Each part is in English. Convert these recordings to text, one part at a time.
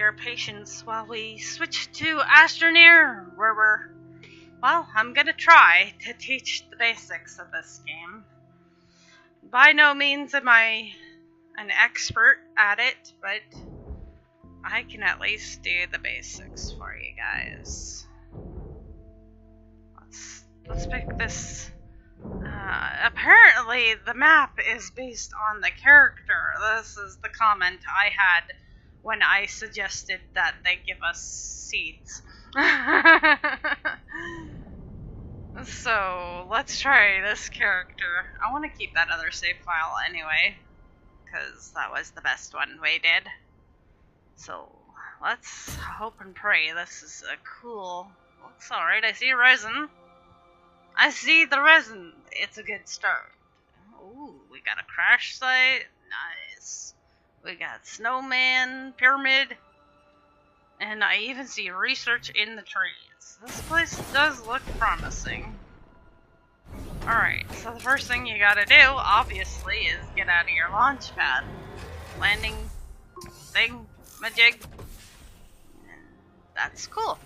your patience while we switch to Astroneer, where I'm gonna try to teach the basics of this game. By no means am I an expert at it, but I can at least do the basics for you guys. Let's pick this. Apparently the map is based on the character. This is the comment I had when I suggested that they give us seeds. So, let's try this character. I want to keep that other save file anyway, because that was the best one we did. So, let's hope and pray this is a cool... Looks alright, I see resin. I see the resin. It's a good start. Ooh, we got a crash site. Nice. We got snowman, pyramid, and I even see research in the trees. This place does look promising. Alright, so the first thing you gotta do, obviously, is get out of your launch pad. Landing thing, majig. That's cool.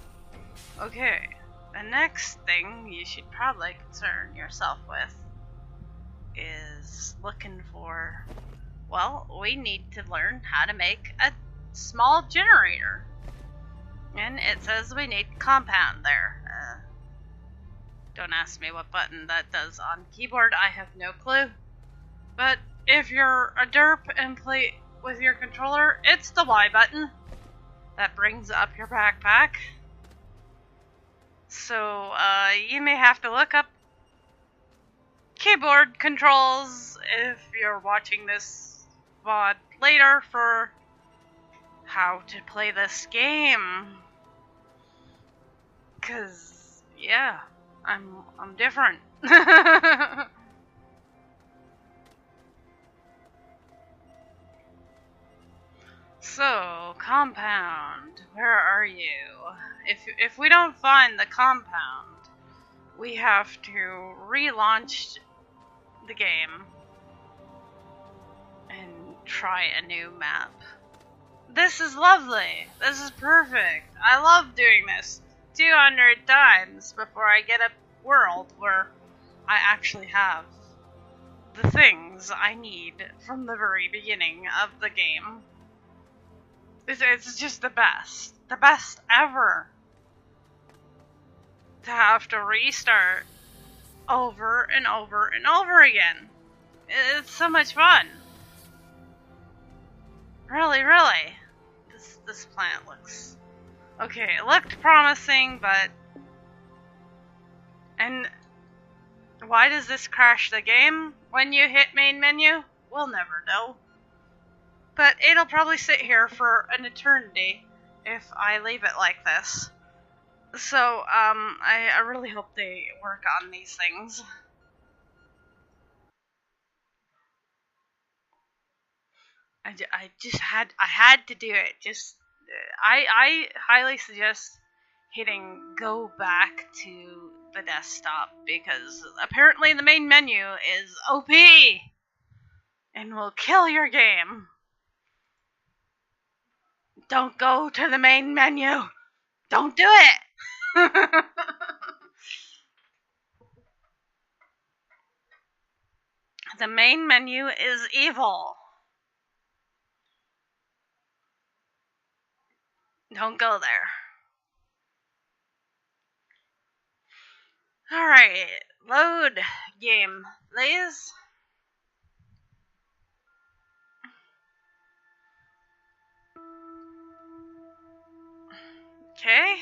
Okay. The next thing you should probably concern yourself with is looking for, well, we need to learn how to make a small generator. And it says we need compound there. Don't ask me what button that does on keyboard, I have no clue. But if you're a derp and play with your controller, it's the Y button that brings up your backpack. So, you may have to look up keyboard controls if you're watching this VOD later for how to play this game. 'Cause, yeah, I'm different. So, compound, where are you? If we don't find the compound, we have to relaunch the game and try a new map. This is lovely. This is perfect. I love doing this 200 times before I get a world where I actually have the things I need from the very beginning of the game. It's just the best ever. To have to restart over and over and over again. It's so much fun. Really. This plant looks... Okay, it looked promising, but... And why does this crash the game when you hit main menu? We'll never know. But it'll probably sit here for an eternity if I leave it like this. So, I really hope they work on these things. I had to do it. I highly suggest hitting go back to the desktop because apparently the main menu is OP and will kill your game. Don't go to the main menu. Don't do it. The main menu is evil. Don't go there. Alright, load game, please. Okay.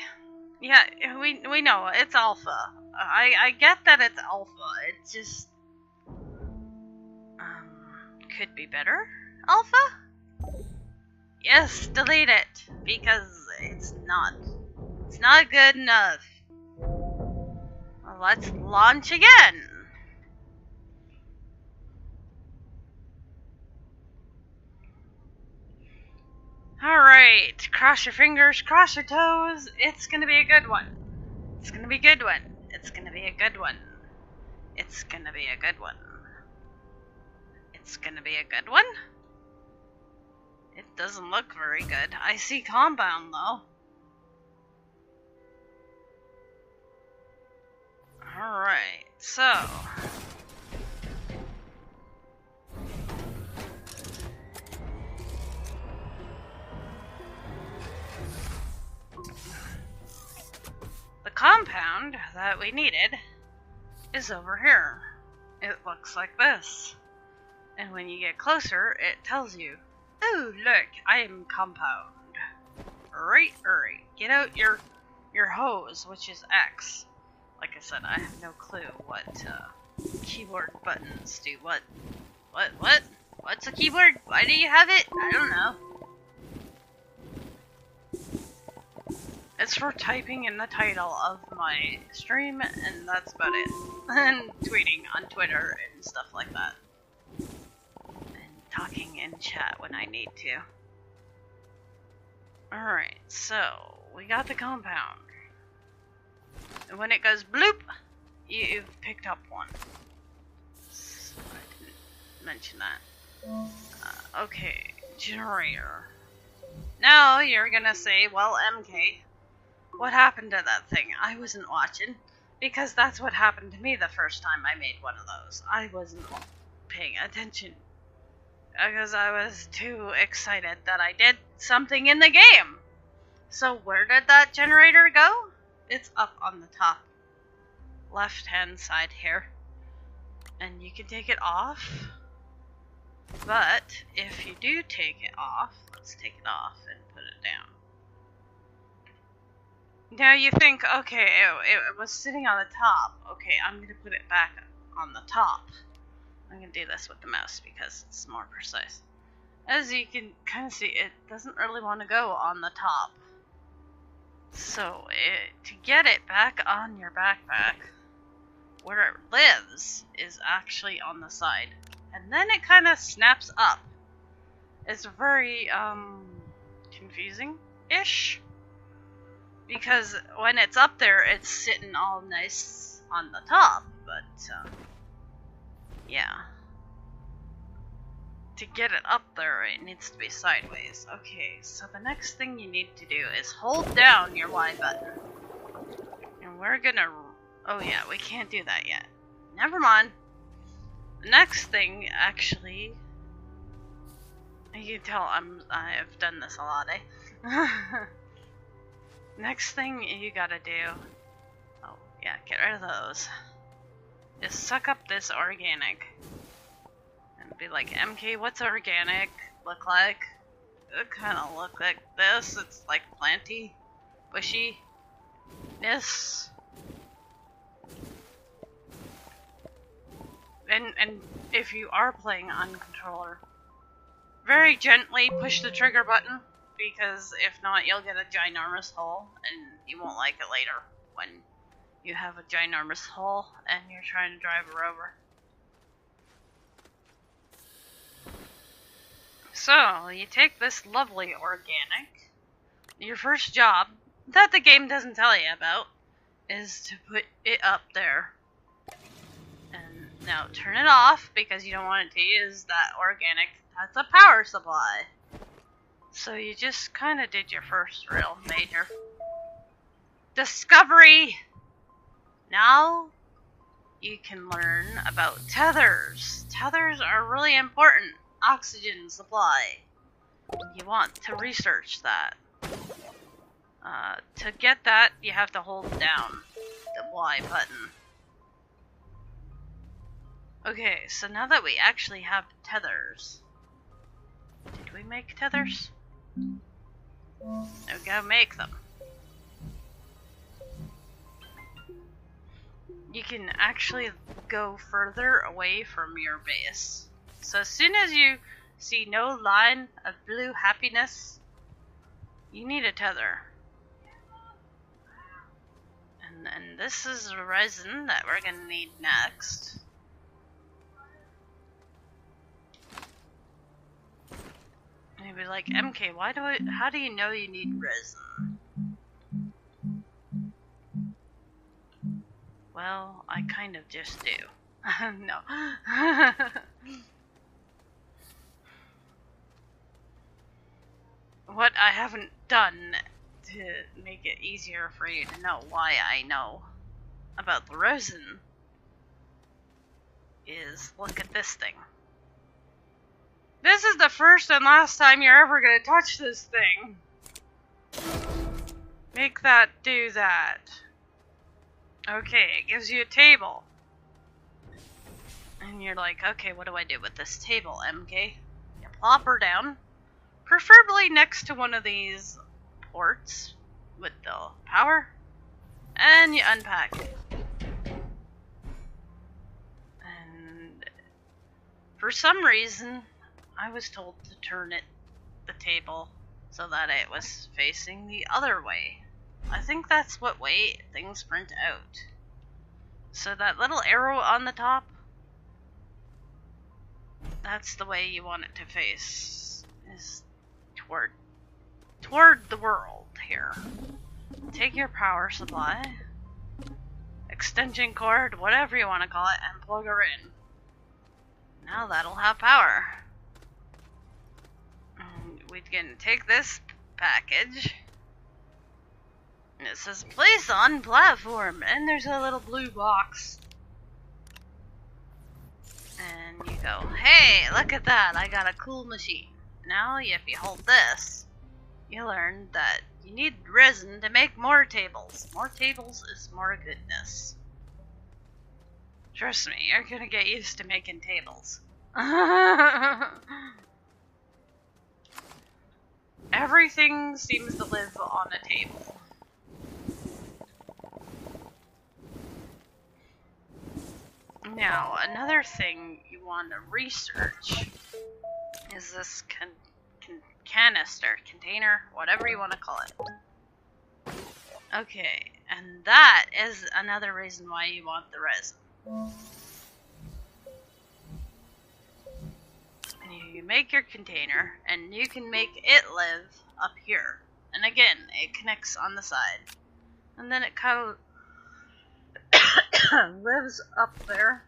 Yeah, we know it's alpha. I get that it's alpha. It just could be better. Alpha? Yes, delete it because it's not good enough. Well, let's launch again. Alright, cross your fingers, cross your toes. It's gonna be a good one. It's gonna be a good one. It's gonna be a good one. It's gonna be a good one. It's gonna be a good one. It doesn't look very good. I see compound though. Alright, so the compound that we needed is over here. It looks like this. And when you get closer, it tells you, oh, look, I am compound. Right. Get out your hose, which is X. Like I said, I have no clue what keyboard buttons do. What? What's a keyboard? Why do you have it? I don't know. It's for typing in the title of my stream, and that's about it. And tweeting on Twitter and stuff like that. And talking in chat when I need to. Alright, so we got the compound. And when it goes bloop, you've picked up one. So I didn't mention that. Okay, generator. Now you're gonna say, well, MK, what happened to that thing? I wasn't watching, because that's what happened to me the first time I made one of those. I wasn't paying attention, because I was too excited that I did something in the game. So where did that generator go? It's up on the top left hand side here, and you can take it off, but if you do take it off, let's take it off and put it down. Now you think, okay, it was sitting on the top. Okay, I'm going to put it back on the top. I'm going to do this with the mouse because it's more precise. As you can kind of see, it doesn't really want to go on the top. So, to get it back on your backpack, where it lives is actually on the side. And then it kind of snaps up. It's very, confusing-ish. Because when it's up there, it's sitting all nice on the top, but, yeah. To get it up there, it needs to be sideways. Okay, so the next thing you need to do is hold down your Y button. And we're gonna... Oh yeah, we can't do that yet. Never mind. The next thing, actually... You can tell I've done this a lot, eh? Next thing you gotta do, oh yeah, get rid of those, is suck up this organic. And be like, MK, what's organic look like? It kinda look like this. It's like planty, bushy, this. And if you are playing on controller, very gently push the trigger button. Because if not, you'll get a ginormous hole, and you won't like it later when you have a ginormous hole and you're trying to drive her over. So, you take this lovely organic. Your first job, that the game doesn't tell you about, is to put it up there. And now turn it off, because you don't want it to use that organic. That's a power supply. So you just kind of did your first real major discovery. Now you can learn about tethers. Tethers are really important. Oxygen supply. You want to research that. To get that, you have to hold down the Y button. Okay, so now that we actually have tethers. Did we make tethers? We gotta make them. You can actually go further away from your base. So as soon as you see no line of blue happiness, you need a tether. And then this is resin that we're gonna need next. And you'd be like, MK, how do you know you need resin? Well, I kind of just do. No. what I haven't done to make it easier for you to know why I know about the resin is look at this thing. This is the first and last time you're ever gonna touch this thing. Make that do that. Okay, it gives you a table. And you're like, okay, what do I do with this table, MK? You plop her down, preferably next to one of these ports with the power, and you unpack it. And for some reason, I was told to turn the table so that it was facing the other way. I think that's what way things print out. So that little arrow on the top, that's the way you want it to face, is toward the world here. Take your power supply, extension cord, whatever you want to call it, and plug her in. Now that'll have power. We can take this package. And it says place on platform, and there's a little blue box. And you go, hey, look at that, I got a cool machine. Now, if you hold this, you learn that you need resin to make more tables. More tables is more goodness. Trust me, you're gonna get used to making tables. Everything seems to live on a table. Now, another thing you want to research is this canister, container, whatever you want to call it. Okay, and that is another reason why you want the resin. You make your container, and you can make it live up here. And again, it connects on the side. And then it kind of lives up there.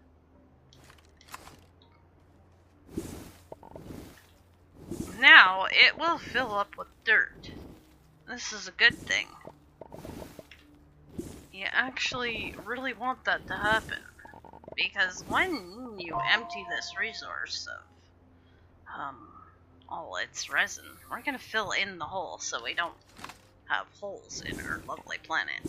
Now, it will fill up with dirt. This is a good thing. You actually really want that to happen. Because when you empty this resource of all its resin, we're gonna fill in the hole so we don't have holes in our lovely planet.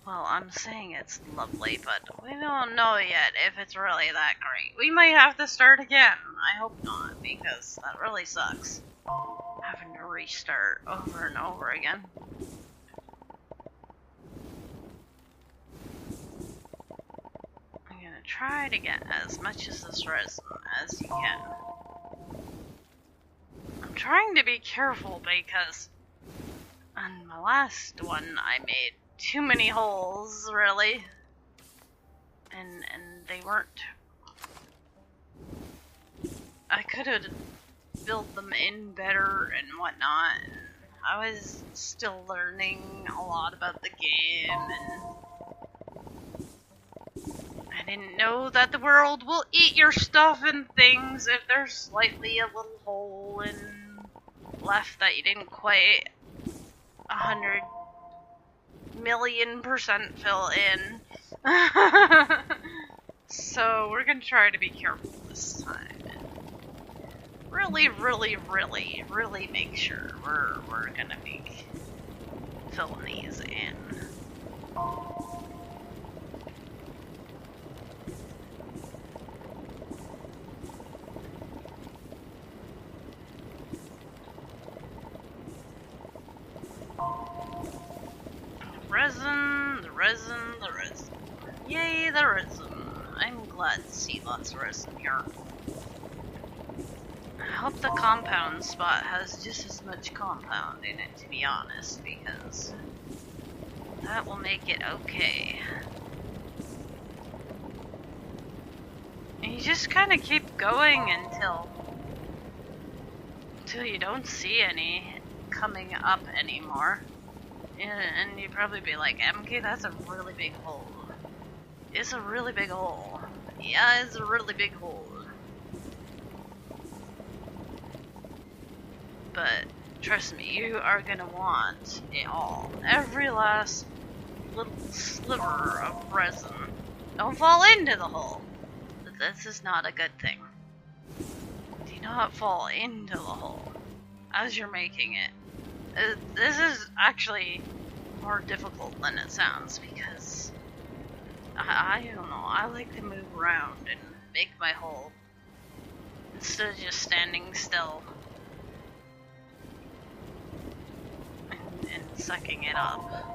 Well, I'm saying it's lovely, but we don't know yet if it's really that great. We might have to start again. I hope not, because that really sucks. Having to restart over and over again. Try to get as much of this resin as you can. I'm trying to be careful because on my last one I made too many holes, really. And they weren't... I could have built them in better and whatnot. I was still learning a lot about the game, and I didn't know that the world will eat your stuff and things if there's slightly a little hole in left that you didn't quite 100,000,000% fill in. So we're gonna try to be careful this time. Really, really, really, really make sure we're gonna be filling these in. The resin. Yay, the resin. I'm glad to see lots of resin here. I hope the compound spot has just as much compound in it, to be honest, because that will make it okay. And you just kind of keep going until you don't see any coming up anymore. And you'd probably be like, MK, that's a really big hole. It's a really big hole. Yeah, it's a really big hole. but trust me, you are gonna want it all. Every last little sliver of resin. Don't fall into the hole. This is not a good thing. Do not fall into the hole as you're making it. This is actually more difficult than it sounds because I don't know, I like to move around and make my hole instead of just standing still and sucking it up.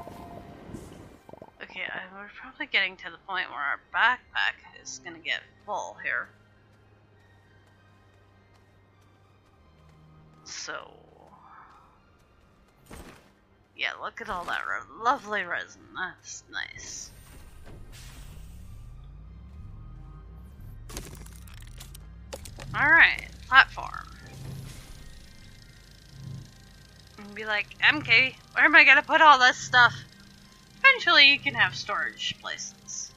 Okay, we're probably getting to the point where our backpack is gonna get full here. So, yeah, look at all that lovely resin. That's nice. Alright, platform. And be like, MK, where am I gonna put all this stuff? Eventually you can have storage places.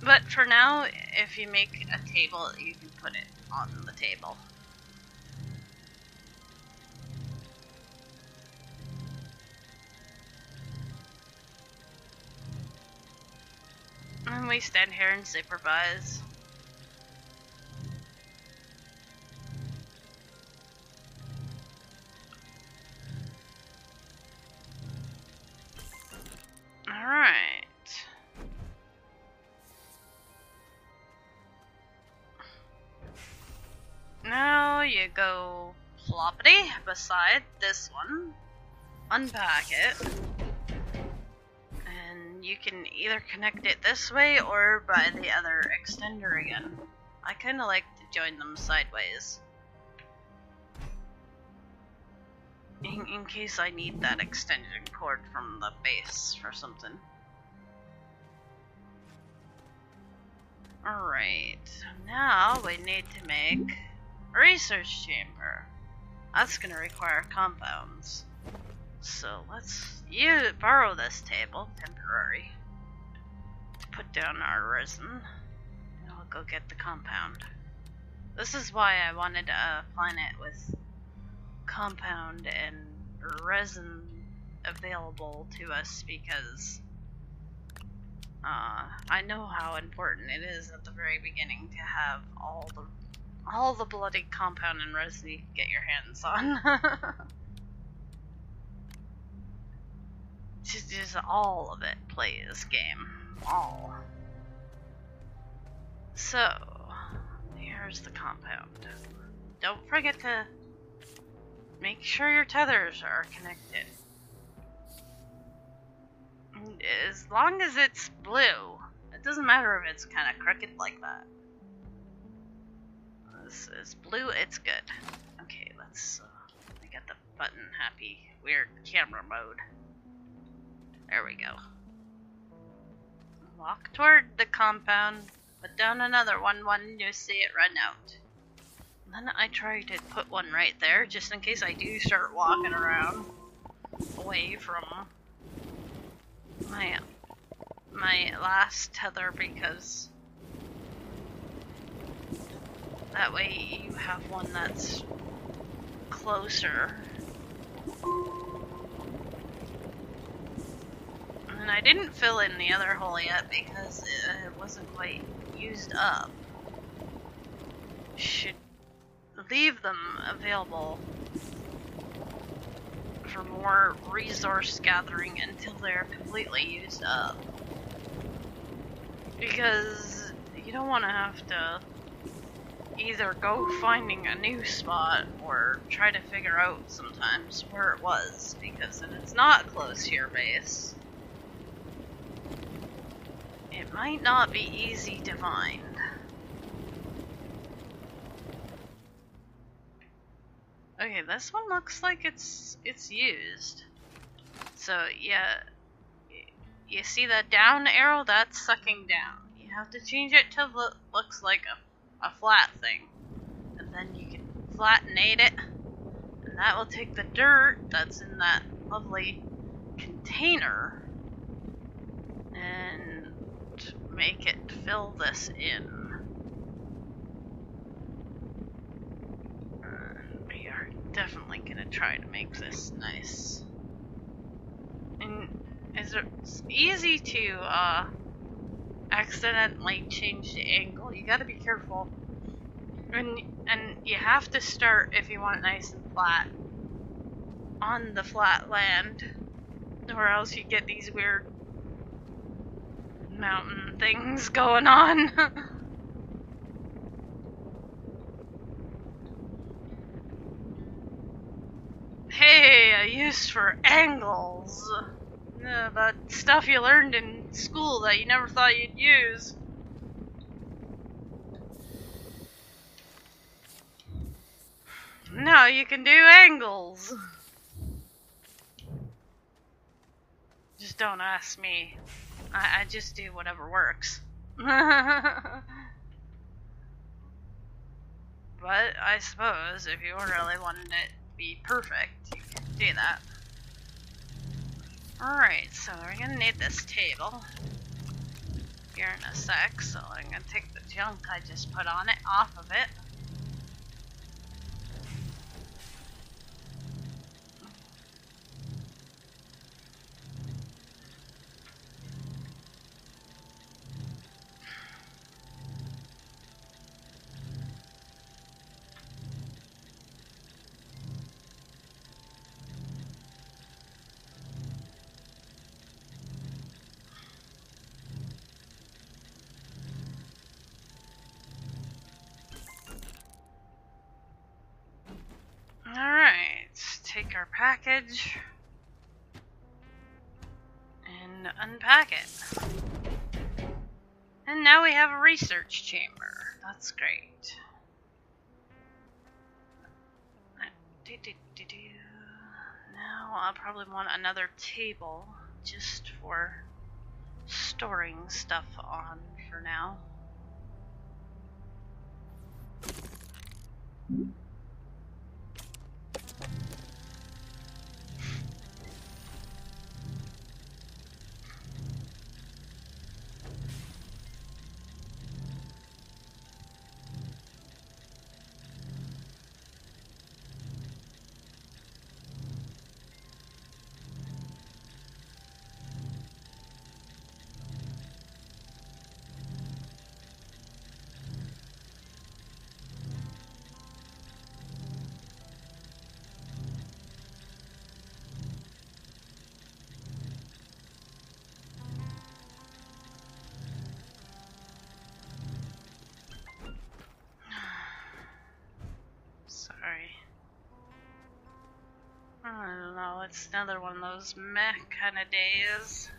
But for now, if you make a table, you can put it on the table. And we stand here and supervise. Alright. Now you go ploppity beside this one, unpack it, and you can either connect it this way or by the other extender again. I kinda like to join them sideways. In case I need that extension cord from the base for something. Alright, now we need to make a research chamber. That's gonna require compounds. So let's borrow this table, temporary, to put down our resin, and we'll go get the compound. This is why I wanted a planet with compound and resin available to us, because I know how important it is at the very beginning to have all the bloody compound and resin you can get your hands on. just all of it plays game. All. So, here's the compound. Don't forget to make sure your tethers are connected. As long as it's blue, it doesn't matter if it's kind of crooked like that. This is blue, it's good. Okay, let's get the button happy weird camera mode. There we go. Walk toward the compound, put down another one when you see it run out. And then I try to put one right there, just in case I do start walking around away from my last tether, because that way you have one that's closer. And I didn't fill in the other hole yet because it wasn't quite used up. Should leave them available for more resource gathering until they're completely used up. Because you don't want to have to either go finding a new spot or try to figure out sometimes where it was, because if it's not close to your base, it might not be easy to find. Okay, this one looks like it's used. So yeah, you see that down arrow? That's sucking down. You have to change it to looks like a flat thing, and then you can flattenate it, and that will take the dirt that's in that lovely container and make it fill this in. definitely gonna try to make this nice. And it's easy to accidentally change the angle. You gotta be careful. And you have to start, if you want it nice and flat, on the flat land, or else you get these weird mountain things going on. Hey, a use for angles. That stuff you learned in school that you never thought you'd use. Now you can do angles. Just don't ask me. I just do whatever works. But I suppose if you really wanted it to be perfect, you can do that. Alright, so we're gonna need this table here in a sec, so I'm gonna take the junk I just put on it off of it. Alright, take our package and unpack it. And now we have a research chamber. That's great. Now I'll probably want another table just for storing stuff on for now. Sorry. I don't know, it's another one of those meh kind of days.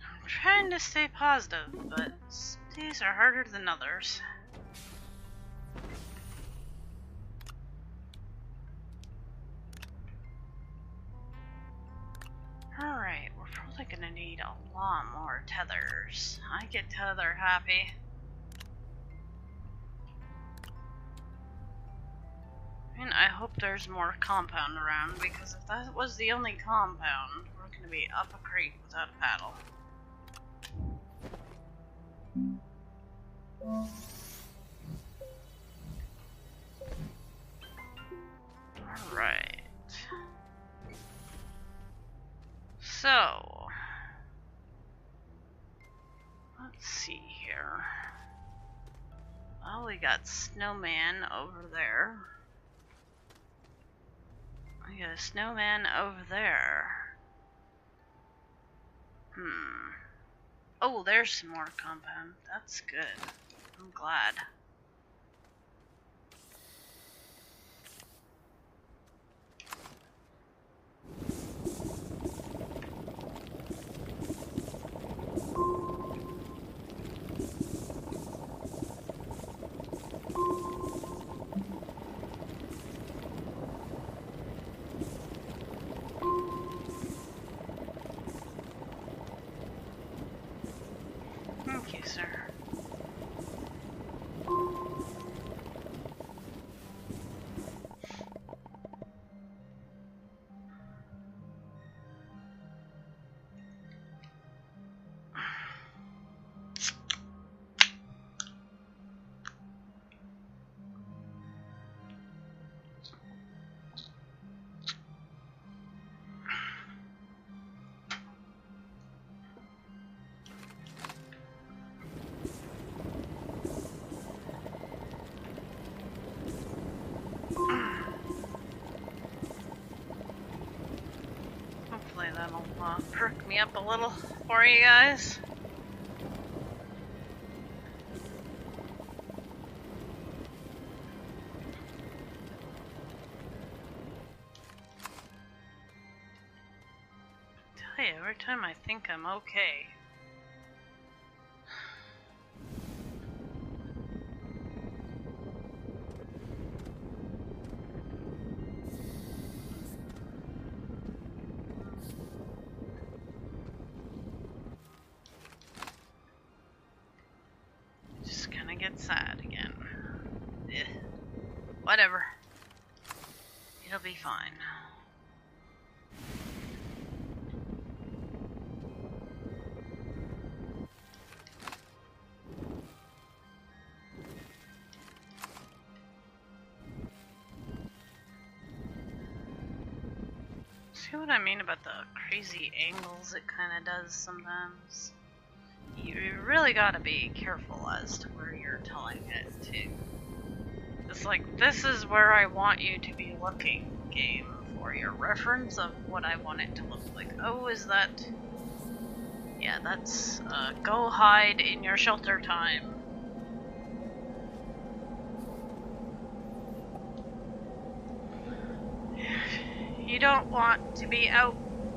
I'm trying to stay positive, but some days are harder than others. Alright, we're probably gonna need a lot more tethers. I get tether happy. And I hope there's more compound around, because if that was the only compound, we're gonna be up a creek without a paddle. Alright. So, let's see here. Well, we got snowman over there. We got a snowman over there. Oh, there's some more compound. That's good. I'm glad. Thank you, sir. perk me up a little for you guys. I tell you, every time I think I'm okay. Get sad again. Ugh. Whatever. It'll be fine. See what I mean about the crazy angles it kind of does sometimes? You really gotta be careful as to where you're telling it to. It's like, this is where I want you to be looking, game, for your reference of what I want it to look like. Oh, is that... Yeah, that's, go hide in your shelter time. You don't want to be out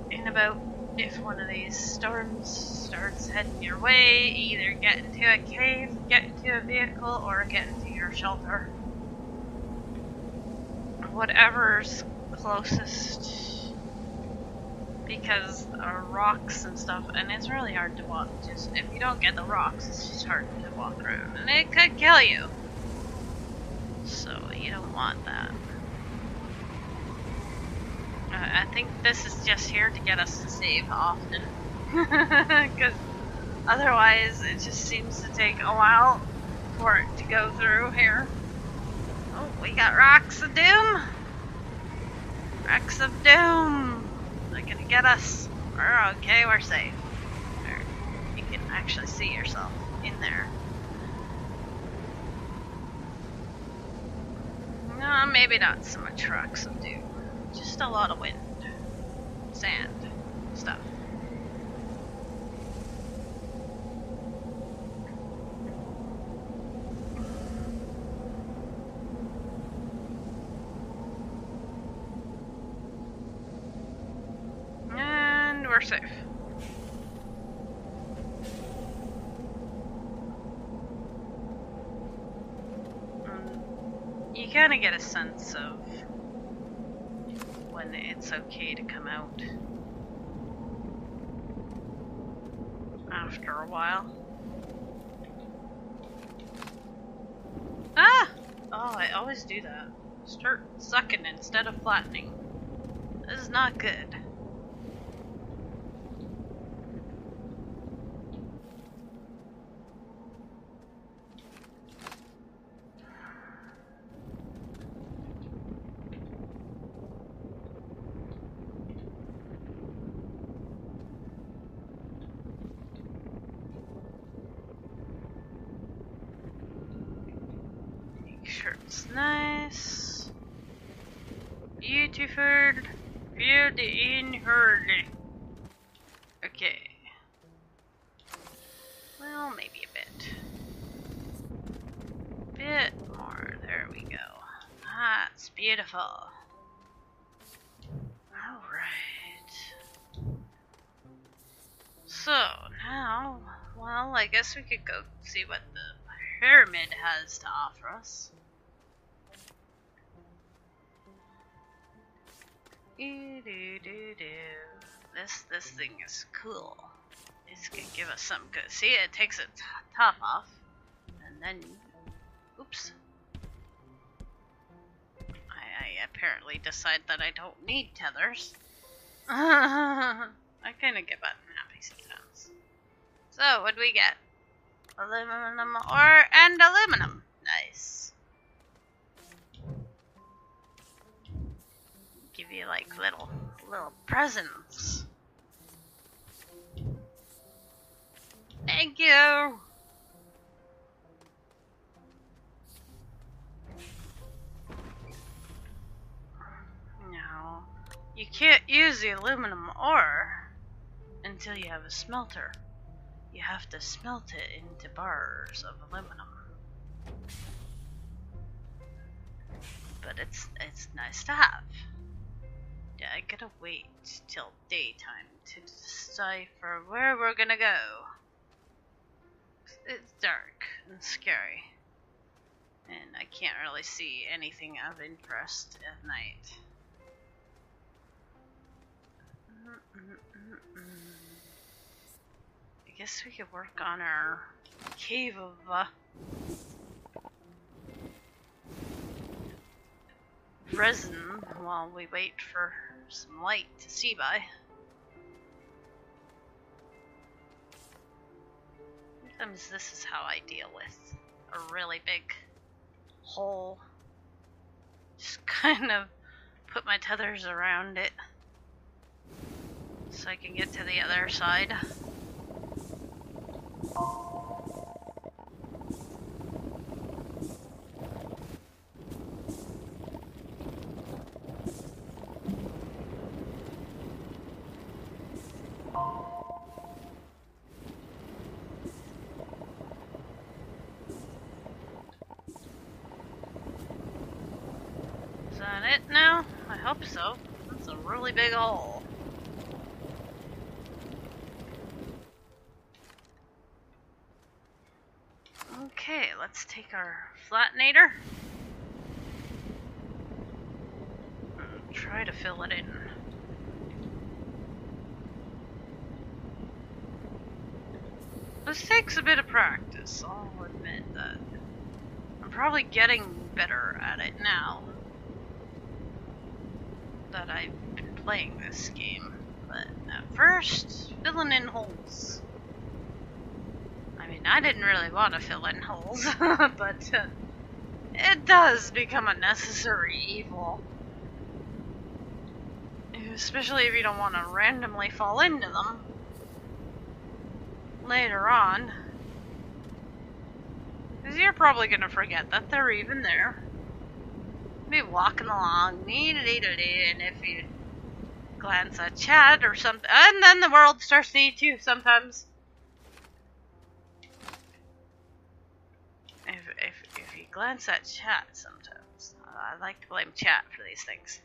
and about if one of these storms starts heading your way. Either get into a cave, get into a vehicle, or get into your shelter. Whatever's closest, because rocks and stuff, and it's really hard to walk. Just if you don't get the rocks, it's just hard to walk around, and it could kill you. So you don't want that. I think this is just here to get us to save often, because otherwise it just seems to take a while for it to go through here. Oh, we got Rocks of Doom! Rocks of Doom! They're gonna get us. We're okay, we're safe. You can actually see yourself in there. No, maybe not so much Rocks of Doom. Just a lot of wind. Sand. Stuff. And we're safe. You kind of get a sense of when it's okay to come out after a while. Ah! Oh, I always do that. Start sucking instead of flattening. This is not good. Shirt's nice. Beautiful. Beauty in her. Okay. Well, maybe a bit. Bit more. There we go. That's beautiful. Alright. So, now, well, I guess we could go see what the pyramid has to offer us. This thing is cool. It's gonna give us something good. See, it takes its top off, and then, oops. I apparently decide that I don't need tethers. I kind of get button happy sometimes. So, what do we get? Aluminum ore and aluminum. Nice. Give you like little presents. Thank you. No, you can't use the aluminum ore. until you have a smelter. You have to smelt it into bars of aluminum. But it's nice to have. Yeah, I gotta wait till daytime to decipher where we're gonna go. It's dark and scary, and I can't really see anything of interest at night. I guess we could work on our cave of resin while we wait for some light to see by. Sometimes this is how I deal with a really big hole. Just kind of put my tethers around it so I can get to the other side. Is that it now? I hope so. That's a really big hole. Okay, let's take our flattenator and try to fill it in. This takes a bit of practice, I'll admit that. I'm probably getting better at it now that I've been playing this game, but at first, filling in holes. I mean, I didn't really want to fill in holes, but it does become a necessary evil. Especially if you don't want to randomly fall into them later on. Because you're probably going to forget that they're even there. Be walking along, and if you glance at chat or something, and then the world starts to eat you sometimes. If you glance at chat sometimes, I like to blame chat for these things.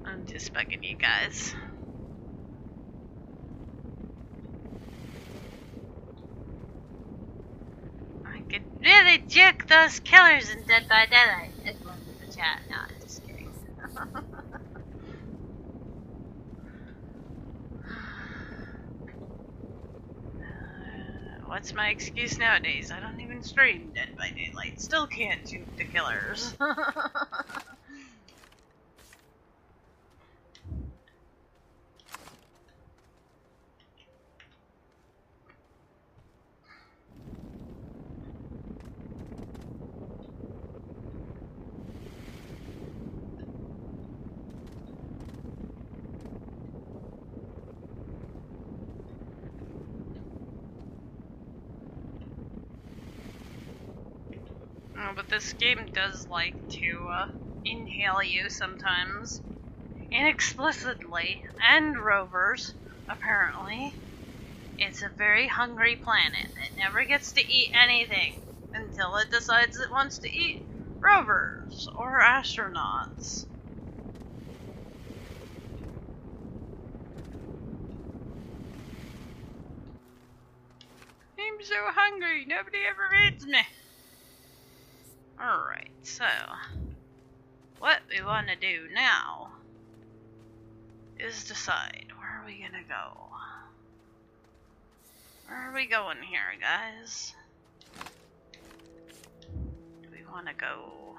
I'm just bugging you guys. I could really jerk those killers in Dead by Daylight. It's one for the chat. No, I'm just kidding. What's my excuse nowadays? I don't even stream Dead by Daylight. Still can't shoot the killers. But this game does like to inhale you sometimes, inexplicitly, and rovers, apparently. It's a very hungry planet. It never gets to eat anything until it decides it wants to eat rovers or astronauts. I'm so hungry, nobody ever feeds me. Alright, so what we want to do now is decide where are we gonna go. Where are we going here, guys? Do we want to go...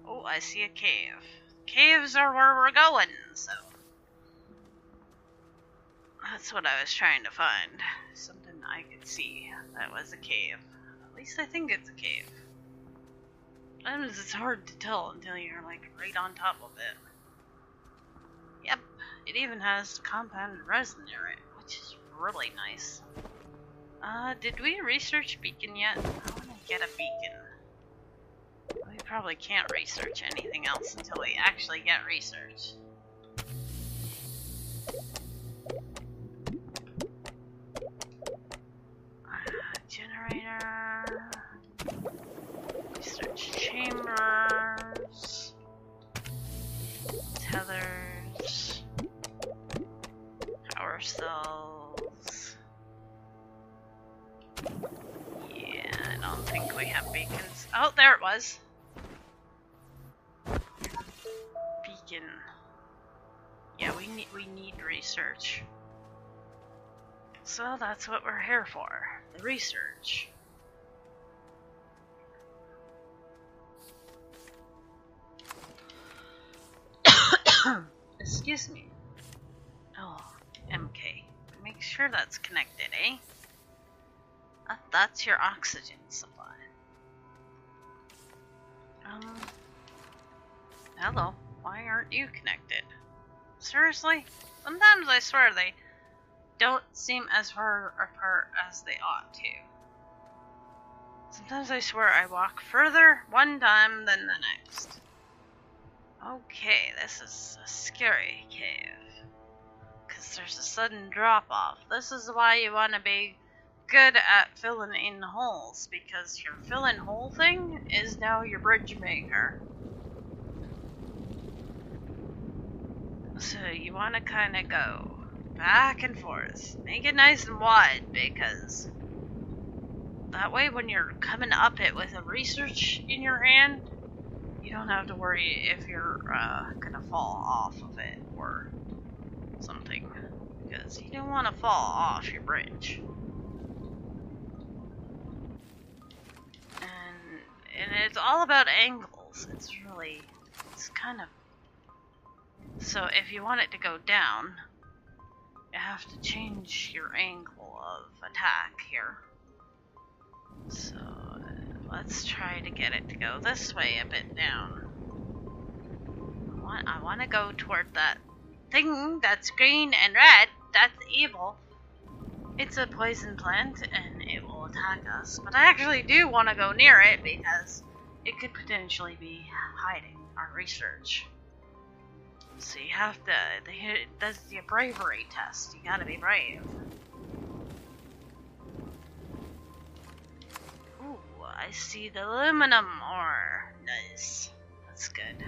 Oh, I see a cave. Caves are where we're going, so... That's what I was trying to find. Something I could see that was a cave. At least I think it's a cave. Sometimes it's hard to tell until you're like right on top of it. Yep, it even has compounded resin near it, which is really nice. Did we research beacon yet? I want to get a beacon. We probably can't research anything else until we actually get research. Generator. Research chambers. Tethers. Power cells. Yeah, I don't think we have beacons. Oh, there it was. Beacon. Yeah, we need research. So that's what we're here for. The research. Excuse me. Oh, MK. Make sure that's connected, eh? That's your oxygen supply. Hello. Why aren't you connected? Seriously? Sometimes I swear they don't seem as far apart as they ought to. Sometimes I swear I walk further one time than the next. Okay, this is a scary cave. Because there's a sudden drop off. This is why you want to be good at filling in holes, because your fill in hole thing is now your bridge maker. So you want to kind of go back and forth. Make it nice and wide, because that way when you're coming up it with a research in your hand, you don't have to worry if you're gonna fall off of it or something, because you don't want to fall off your bridge. And it's all about angles. It's kind of, so if you want it to go down, you have to change your angle of attack here. So let's try to get it to go this way a bit down. I want to go toward that thing that's green and red. That's evil. It's a poison plant and it will attack us. But I actually do want to go near it because it could potentially be hiding our research. So you have to, that's the bravery test. You gotta be brave. Ooh, I see the aluminum ore. Nice. That's good.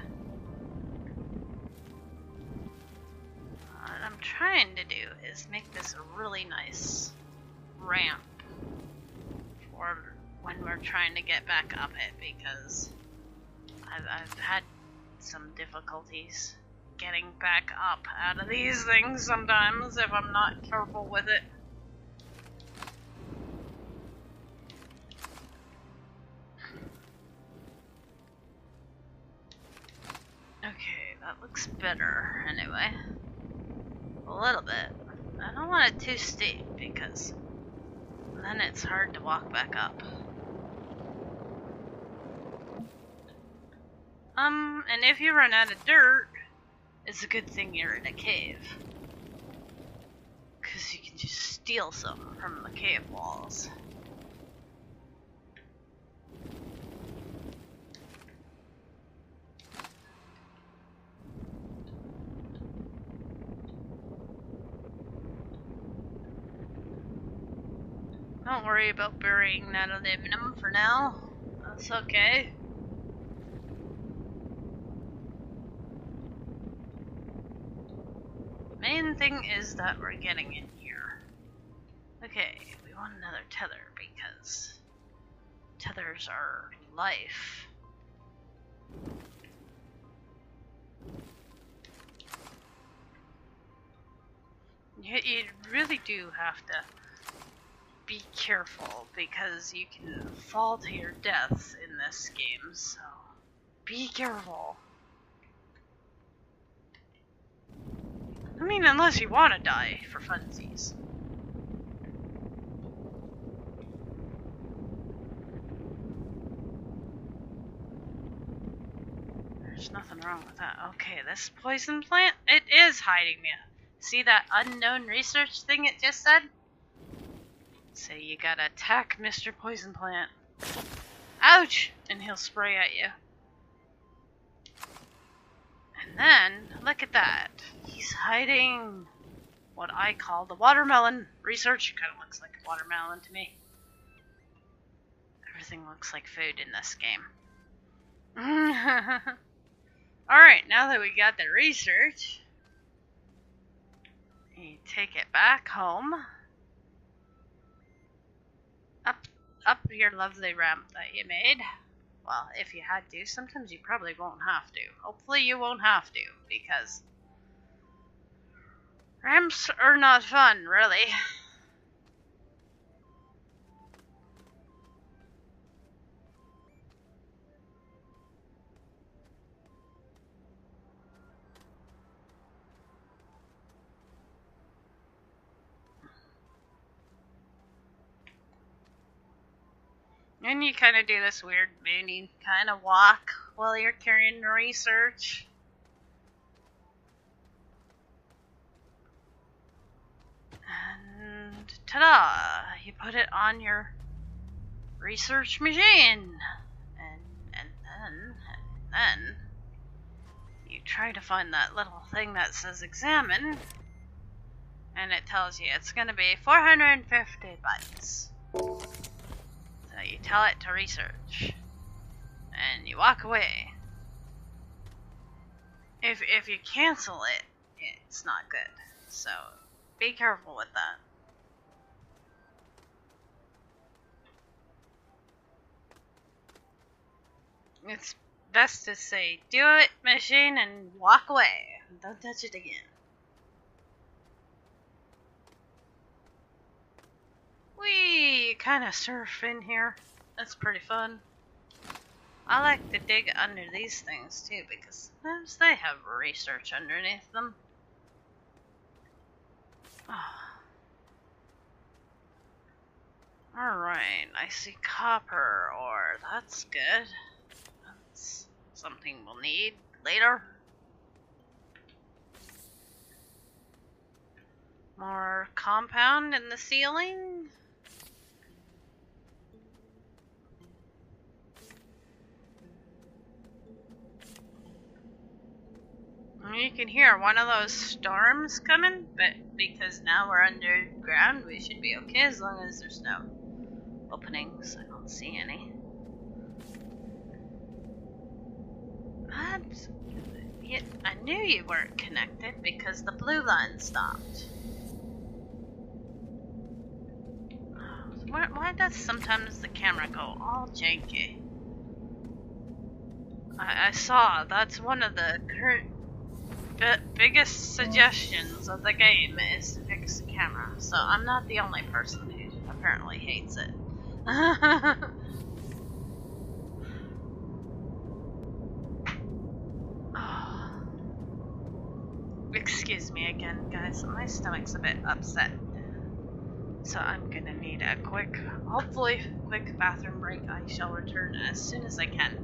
What I'm trying to do is make this a really nice ramp for when we're trying to get back up it, because I've had some difficulties getting back up out of these things sometimes if I'm not careful with it. Okay, that looks better anyway. A little bit. I don't want it too steep because then it's hard to walk back up. And if you run out of dirt, it's a good thing you're in a cave, because you can just steal some from the cave walls. Don't worry about burying that aluminum for now. That's okay. Main thing is that we're getting in here. Okay, we want another tether because tethers are life. You really do have to be careful because you can fall to your deaths in this game, so be careful. I mean, unless you want to die for funsies. There's nothing wrong with that. Okay, this poison plant, it is hiding me. See that unknown research thing it just said? So you gotta attack Mr. Poison Plant. Ouch! And he'll spray at you. then, look at that. He's hiding what I call the watermelon research. Kind of looks like a watermelon to me. Everything looks like food in this game. Alright, now that we got the research, you take it back home. Up your lovely ramp that you made. Well, if you had to, sometimes you probably won't have to. Hopefully you won't have to, because ramps are not fun, really. And you kind of do this weird moony kind of walk while you're carrying the research. And ta-da! You put it on your research machine. And then you try to find that little thing that says examine. And it tells you it's going to be 450 bytes. So you tell it to research. And you walk away. If you cancel it, it's not good. So be careful with that. It's best to say, do it, machine, and walk away. Don't touch it again. Whee! You kind of surf in here. That's pretty fun. I like to dig under these things too, because sometimes they have research underneath them. Alright, I see copper ore. That's good. That's something we'll need later. More compound in the ceiling. You can hear one of those storms coming, but because now we're underground, we should be okay as long as there's no openings. I don't see any. What? I knew you weren't connected because the blue line stopped. Why does sometimes the camera go all janky? I saw that's one of the biggest suggestions of the game is to fix the camera, so I'm not the only person who apparently hates it. Oh. Excuse me again, guys, my stomach's a bit upset, so I'm gonna need a hopefully quick bathroom break. I shall return as soon as I can.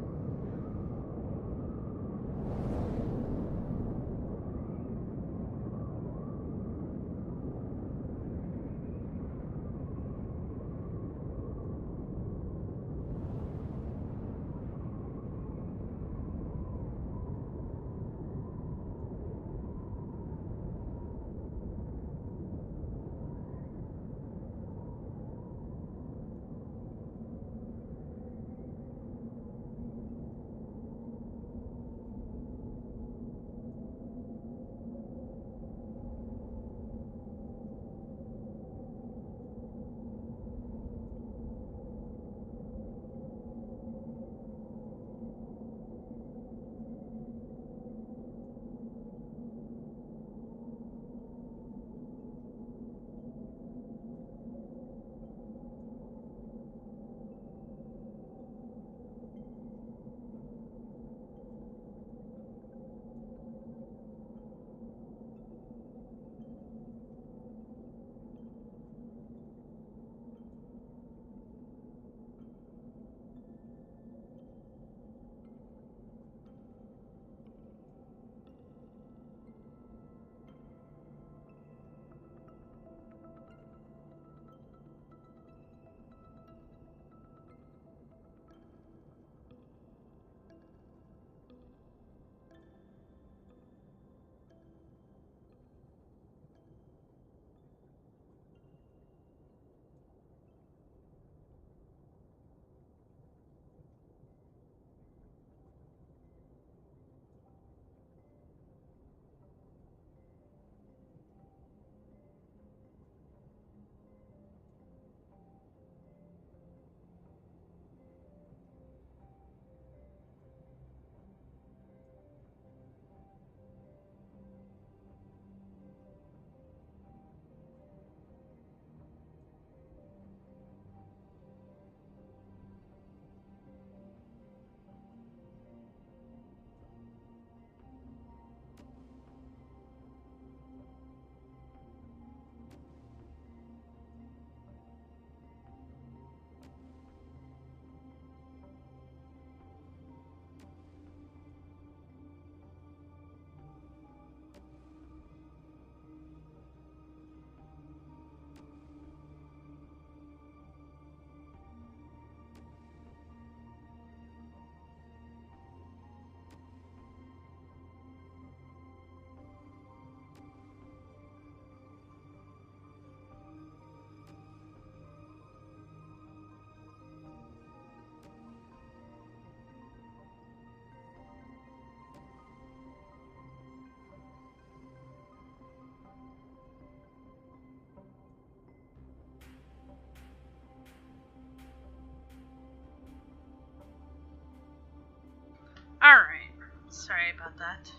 Sorry about that.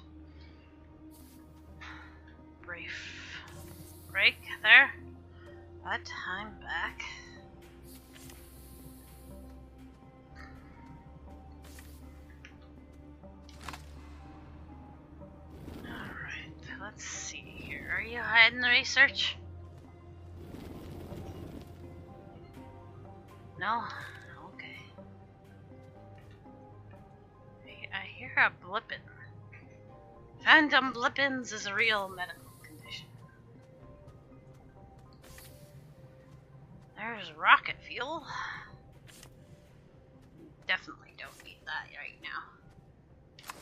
Brief break there. But I'm back. Alright, let's see here. Are you hiding the research? No? Okay. I hear a blippin'. Phantom blippins is a real medical condition. There's rocket fuel. Definitely don't need that right now.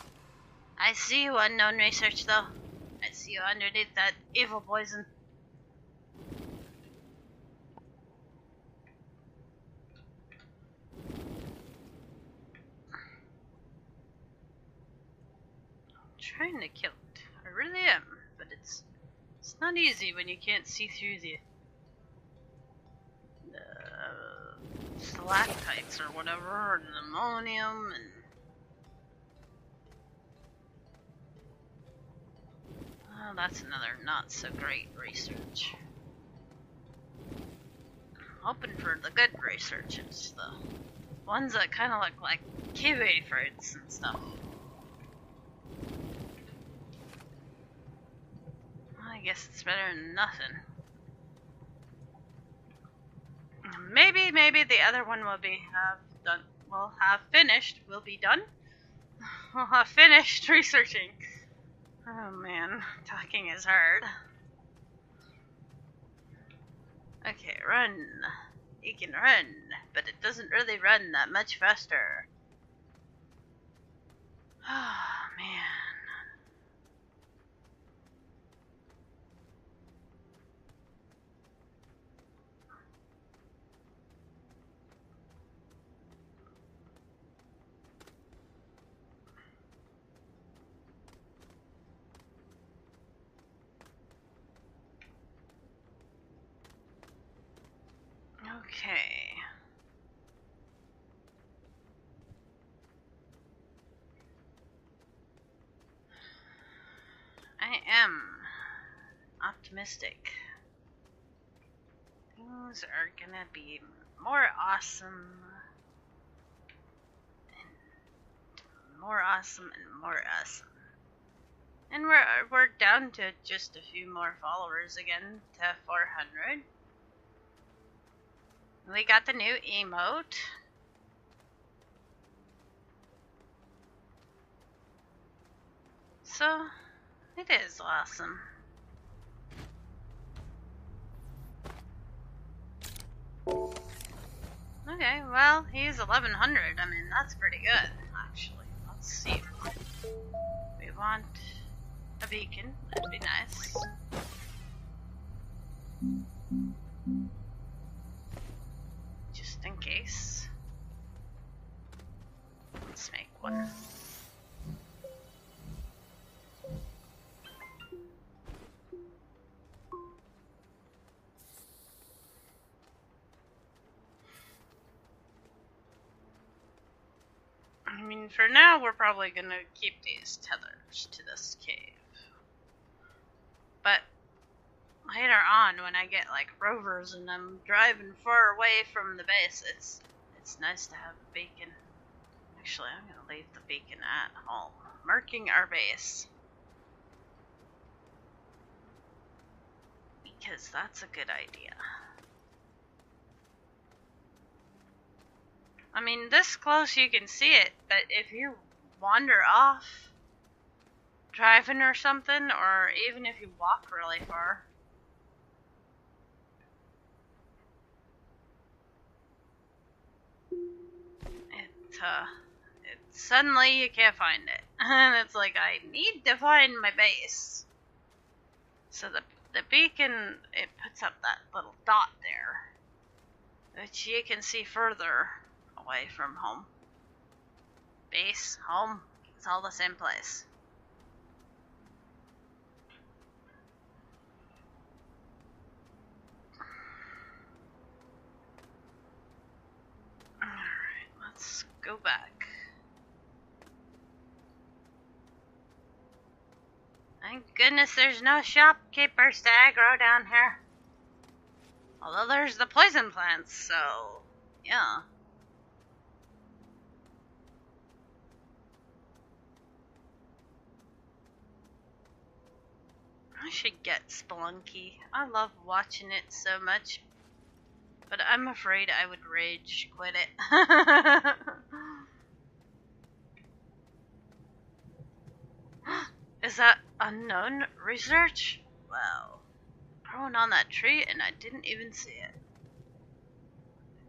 I see you, unknown research, though. I see you underneath that evil poison. Trying to kill it. I really am, but it's not easy when you can't see through the stalactites or whatever, and ammonium and oh, that's another not so great research. I'm hoping for the good researches, the ones that kind of look like kiwi fruits and stuff. I guess it's better than nothing. Maybe the other one will be done. We'll have finished. We'll be done. We'll have finished researching. Oh man, talking is hard. Okay, run. You can run, but it doesn't really run that much faster. Oh man. Okay. I am optimistic. Things are gonna be more awesome. And more awesome and more awesome. And we're down to just a few more followers again to 400. We got the new emote. So, it is awesome. Okay, well, he's 1100. I mean, that's pretty good, actually. Let's see. We want a beacon. That'd be nice. Just in case. Let's make one. I mean, for now, we're probably gonna keep these tethers to this cave. But later on, when I get like rovers and I'm driving far away from the base, it's nice to have a beacon. Actually, I'm gonna leave the beacon at home, marking our base. Because that's a good idea. I mean, this close you can see it, but if you wander off driving or something, or even if you walk really far, suddenly you can't find it. And it's like, I need to find my base. So the beacon, it puts up that little dot there, which you can see further away from home. Base, home, it's all the same place. Alright, let's go back. Thank goodness there's no shopkeepers to aggro down here. Although there's the poison plants, so yeah. I should get Spelunky. I love watching it so much. But I'm afraid I would rage quit it. Is that unknown research? Wow. Growing on that tree and I didn't even see it.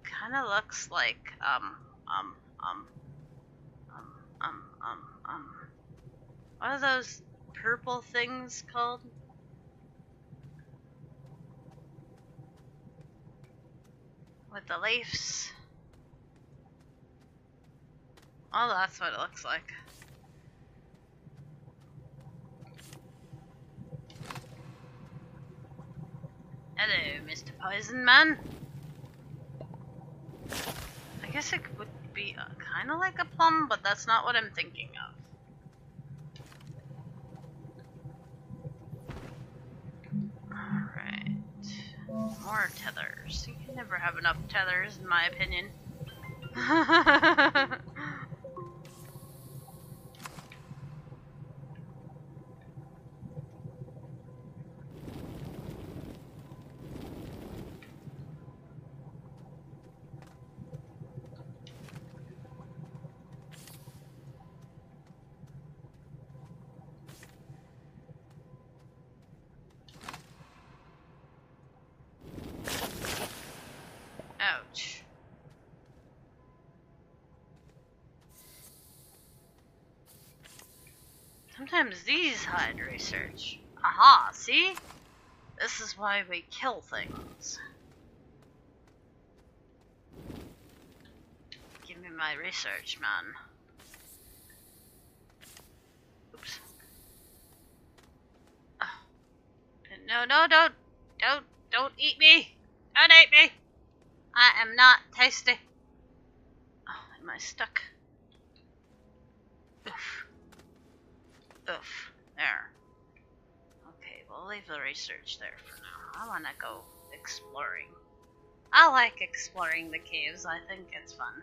Kinda looks like, um, what are those purple things called? With the leaves. Oh, that's what it looks like. Hello, Mr. Poison Man. I guess it would be kind of like a plum, but that's not what I'm thinking of. Alright. More tethers. You can never have enough tethers, in my opinion. Ouch. Sometimes these hide research. Aha, see? This is why we kill things. Give me my research, man. Oops. No, no, don't eat me! Don't eat me! I am not tasty. Oh, am I stuck? Oof. Oof. There. Okay, we'll leave the research there for now. I wanna go exploring. I like exploring the caves. I think it's fun.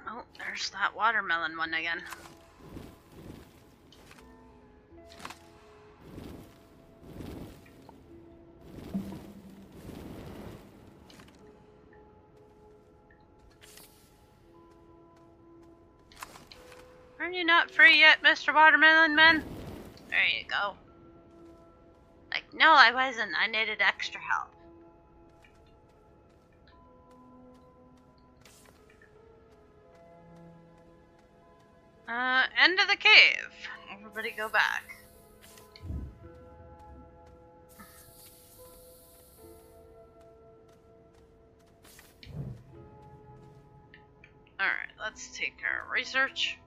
Oh, there's that watermelon one again. Are you not free yet, Mr. Watermelon Man? There you go. Like, no, I wasn't. I needed extra help. End of the cave. Everybody go back. Alright, let's take our research.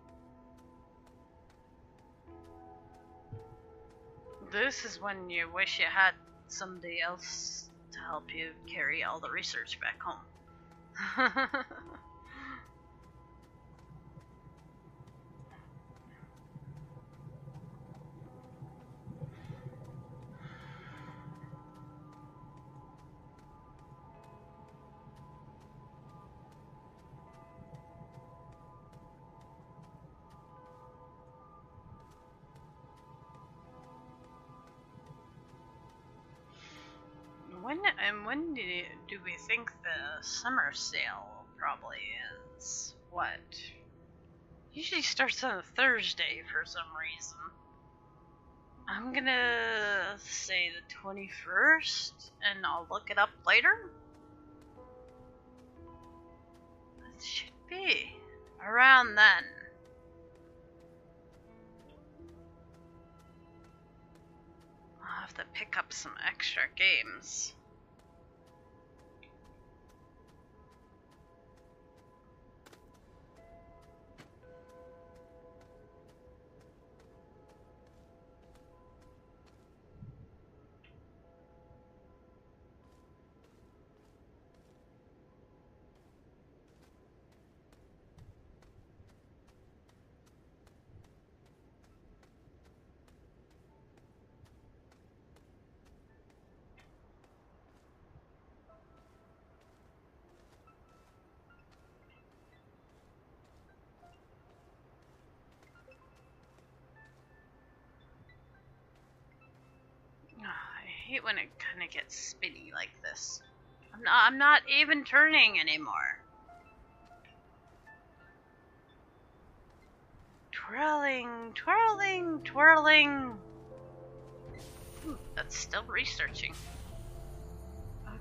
This is when you wish you had somebody else to help you carry all the research back home. When do we think the summer sale probably is? What? Usually starts on a Thursday for some reason. I'm gonna say the 21st, and I'll look it up later. It should be around then. I'll have to pick up some extra games. hate when it kind of gets spinny like this. I'm not even turning anymore. Twirling, twirling, twirling. Ooh, that's still researching.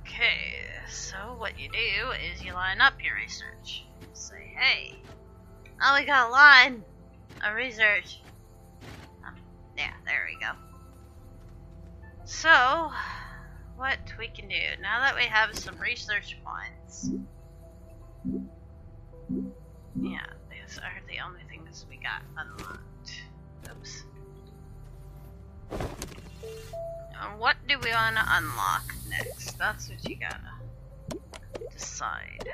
Okay, so what you do is you line up your research. Say, hey, oh, we got a line of research. Yeah, there we go. So, what we can do, now that we have some research points. Yeah, these are the only things we got unlocked. Oops. What do we want to unlock next? That's what you gotta decide.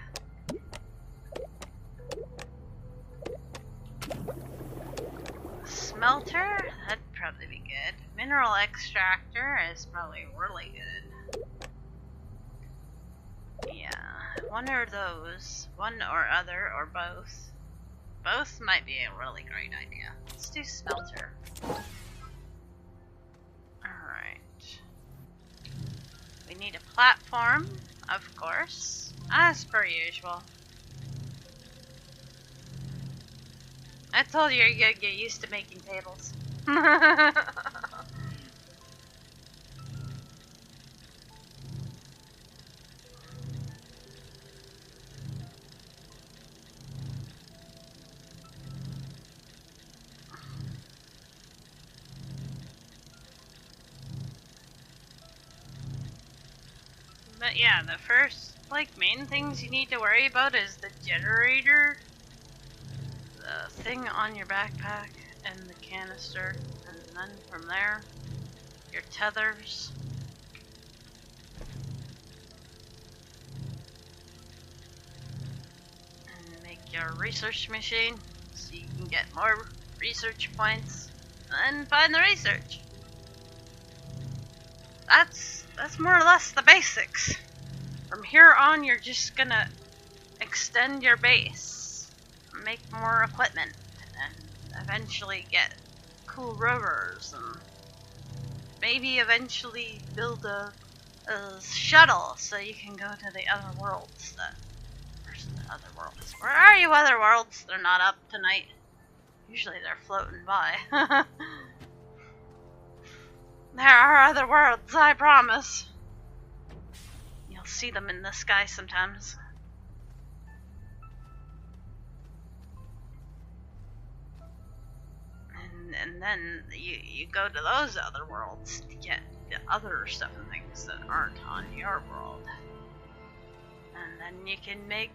Smelter? That'd probably be good. Mineral extractor is probably really good. Yeah, one or those. One or other, or both. Both might be a really great idea. Let's do smelter. Alright. We need a platform, of course, as per usual. I told you you're gonna get used to making tables. But yeah, the first, main things you need to worry about is the generator, the thing on your backpack, and the canister, and then from there, your tethers. And make your research machine, so you can get more research points, and find the research. That's more or less the basics. From here on, you're just gonna extend your base, make more equipment, and eventually get cool rovers, and maybe eventually build a shuttle so you can go to the other worlds. Where's the other worlds? Where are you, other worlds? They're not up tonight. Usually they're floating by. There are other worlds, I promise. You'll see them in the sky sometimes. And then you go to those other worlds to get the other stuff and things that aren't on your world. And then you can make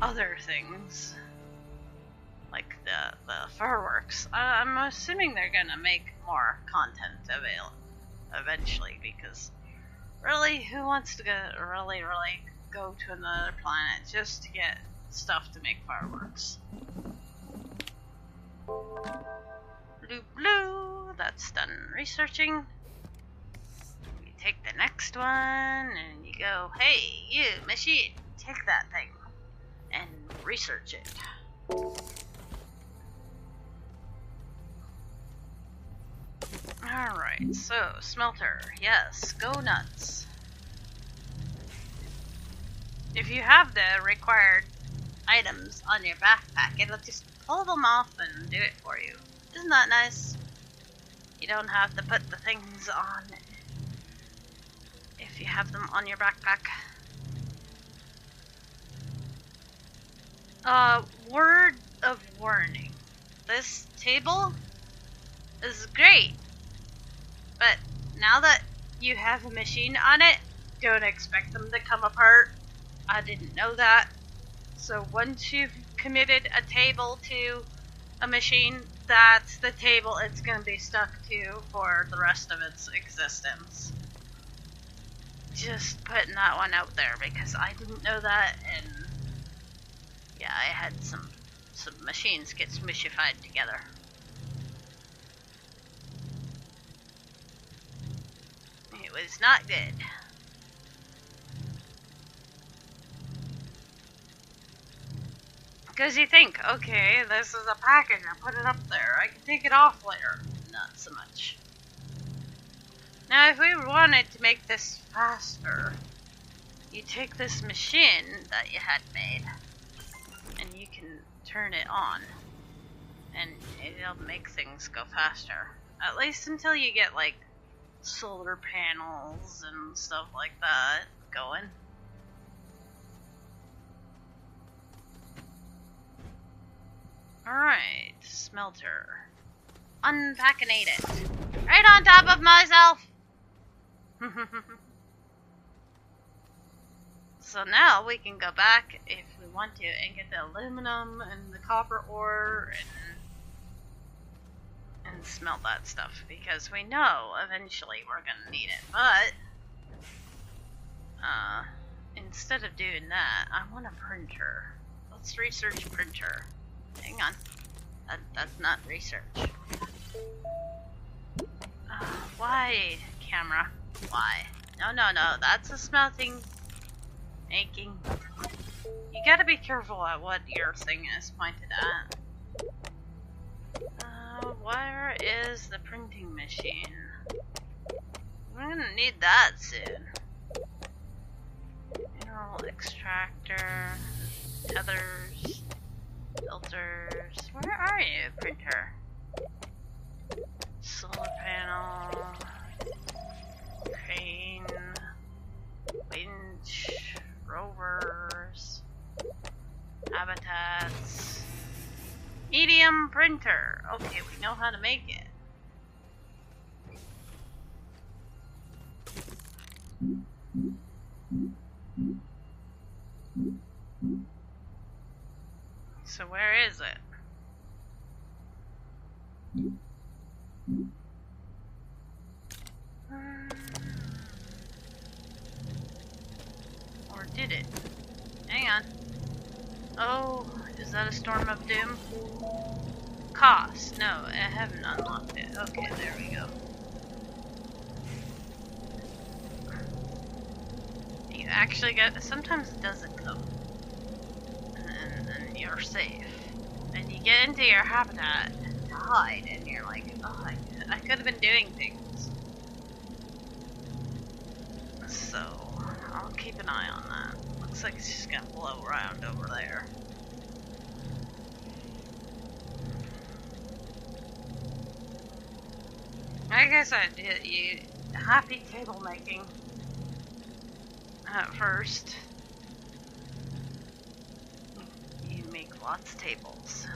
other things. Like the fireworks. I'm assuming they're gonna make more content available eventually, because really, who wants to really go to another planet just to get stuff to make fireworks? Blue, that's done researching. You take the next one and you go, hey, you machine, take that thing and research it. Alright, so, smelter, yes, go nuts. If you have the required items on your backpack, it'll just pull them off and do it for you. Isn't that nice? You don't have to put the things on if you have them on your backpack. Word of warning. This table is great, but now that you have a machine on it, don't expect them to come apart. I didn't know that. So once you've committed a table to a machine, that's the table it's going to be stuck to for the rest of its existence. Just putting that one out there, because I didn't know that, and yeah, I had some machines get smushified together. It was not good. Because you think, okay, this is a package, I put it up there, I can take it off later. Not so much. Now, if we wanted to make this faster, you take this machine that you had made, and you can turn it on, and it'll make things go faster. At least until you get, like, solar panels and stuff like that going. Alright, smelter. Unpackinate it. Right on top of myself! So now we can go back if we want to and get the aluminum and the copper ore and smelt that stuff, because we know eventually we're gonna need it. But instead of doing that, I want a printer. Let's research printer. Hang on. That's not research. Why, camera? Why? No, that's a smelting making. You gotta be careful at what your thing is pointed at. Where is the printing machine? We're gonna need that soon. Mineral extractor, tethers, filters. Where are you, printer? Solar panel, crane, winch, rovers, habitats, medium printer. Okay, we know how to make it. So where is it? Or did it? Hang on. Oh, is that a storm of doom? Cost. No, I haven't unlocked it. Okay, there we go. You actually get. Sometimes it doesn't come. And then you're safe. And you get into your habitat to hide, and you're like, oh, I could have been doing things. So, I'll keep an eye on that. Looks like it's just gonna blow around over there. I guess I did you happy table making at first. You make lots of tables.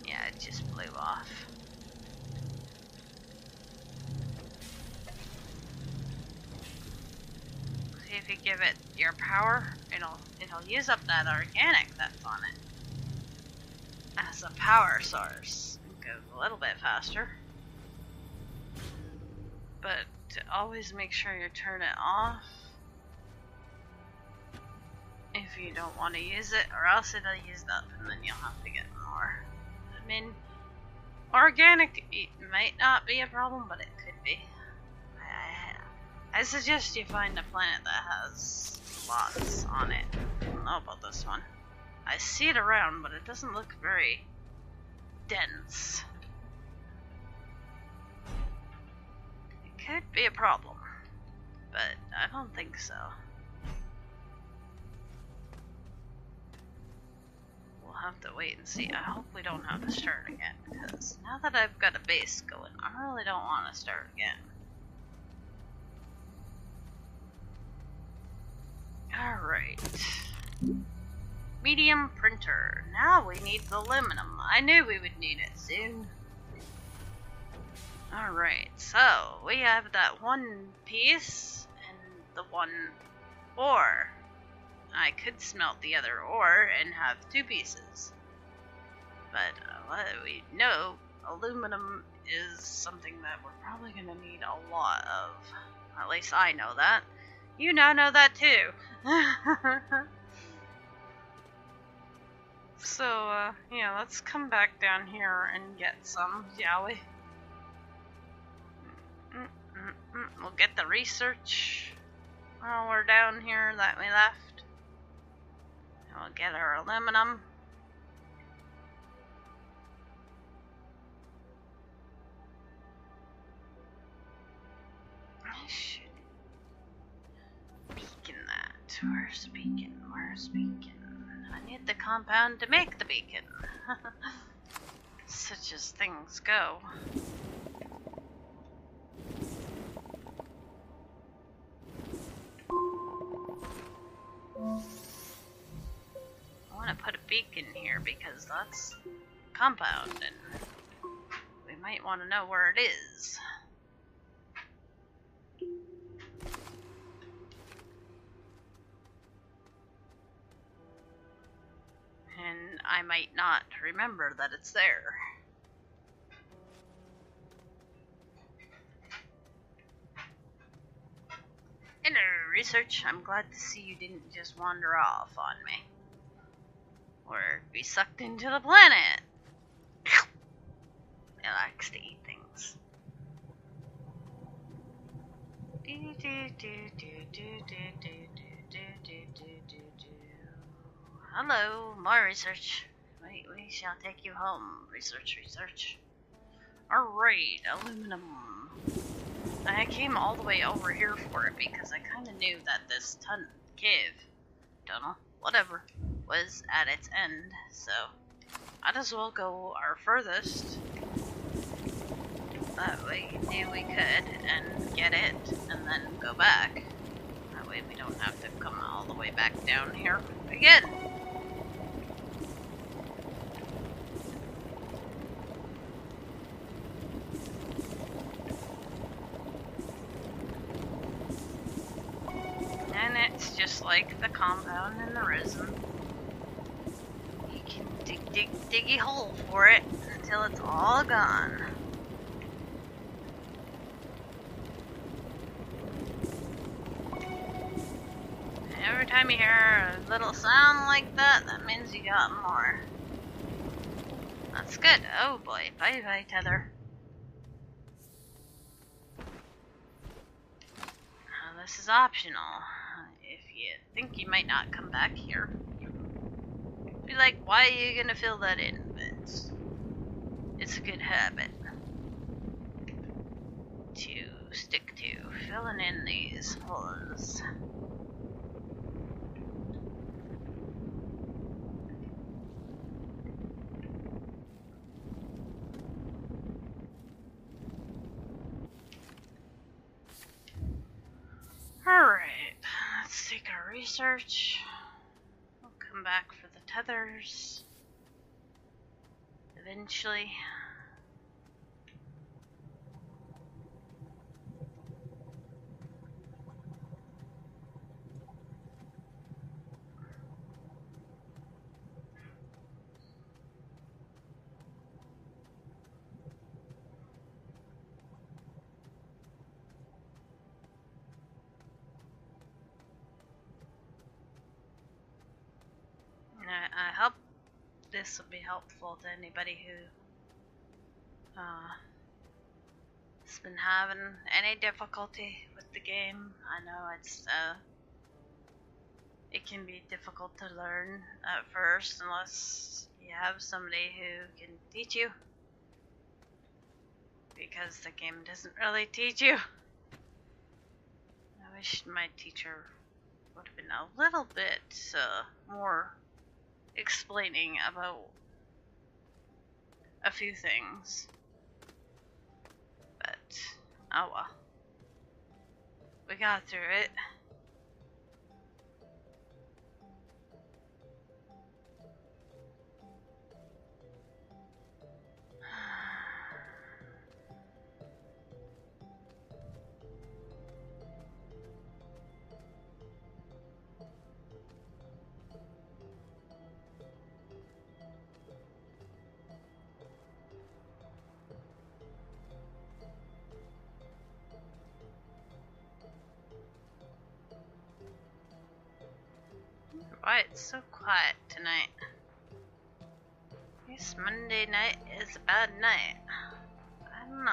Yeah, it just blew off. See if you give it your power, it'll use up that organic that's on it as a power source. It goes a little bit faster. But to always make sure you turn it off if you don't want to use it, or else it'll use up and then you'll have to get more. I mean, organic might not be a problem, but it could be. I suggest you find a planet that has lots on it. I don't know about this one. I see it around, but it doesn't look very dense. It could be a problem, but I don't think so. We'll have to wait and see. I hope we don't have to start again, because now that I've got a base going, I really don't want to start again. Alright. Medium printer. Now we need the aluminum. I knew we would need it soon. Alright, so we have that one piece and the one ore. I could smelt the other ore and have two pieces. But we know aluminum is something that we're probably going to need a lot of. At least I know that. You now know that too. So, yeah, let's come back down here and get some, shall we? We'll get the research while we're down here that we left. And we'll get our aluminum. Where's the beacon? Where's the beacon? I need the compound to make the beacon. Such as things go. I want to put a beacon here because that's compound and we might want to know where it is. And I might not remember that it's there. Hello, research. I'm glad to see you didn't just wander off on me. Or be sucked into the planet. It likes to eat things. Hello, more research. We shall take you home. Research. Alright, aluminum. I came all the way over here for it because I kind of knew that this cave, tunnel, whatever, was at its end, so I'd as well go our furthest. That way we knew we could and get it and then go back. That way we don't have to come all the way back down here again. And it's just like the compound in the resin. You can dig a hole for it until it's all gone. Every time you hear a little sound like that, that means you got more. That's good. Oh boy. Bye bye, Tether. This is optional. If you think you might not come back here, be like, why are you gonna fill that in? But it's a good habit to stick to, filling in these holes. Alright, let's take our research. We'll come back for the tethers eventually. I hope this will be helpful to anybody who has been having any difficulty with the game. I know it can be difficult to learn at first unless you have somebody who can teach you, because the game doesn't really teach you. I wish my teacher would have been a little bit more explaining about a few things, but oh well, we got through it. Why it's so quiet tonight? I guess Monday night is a bad night. I don't know.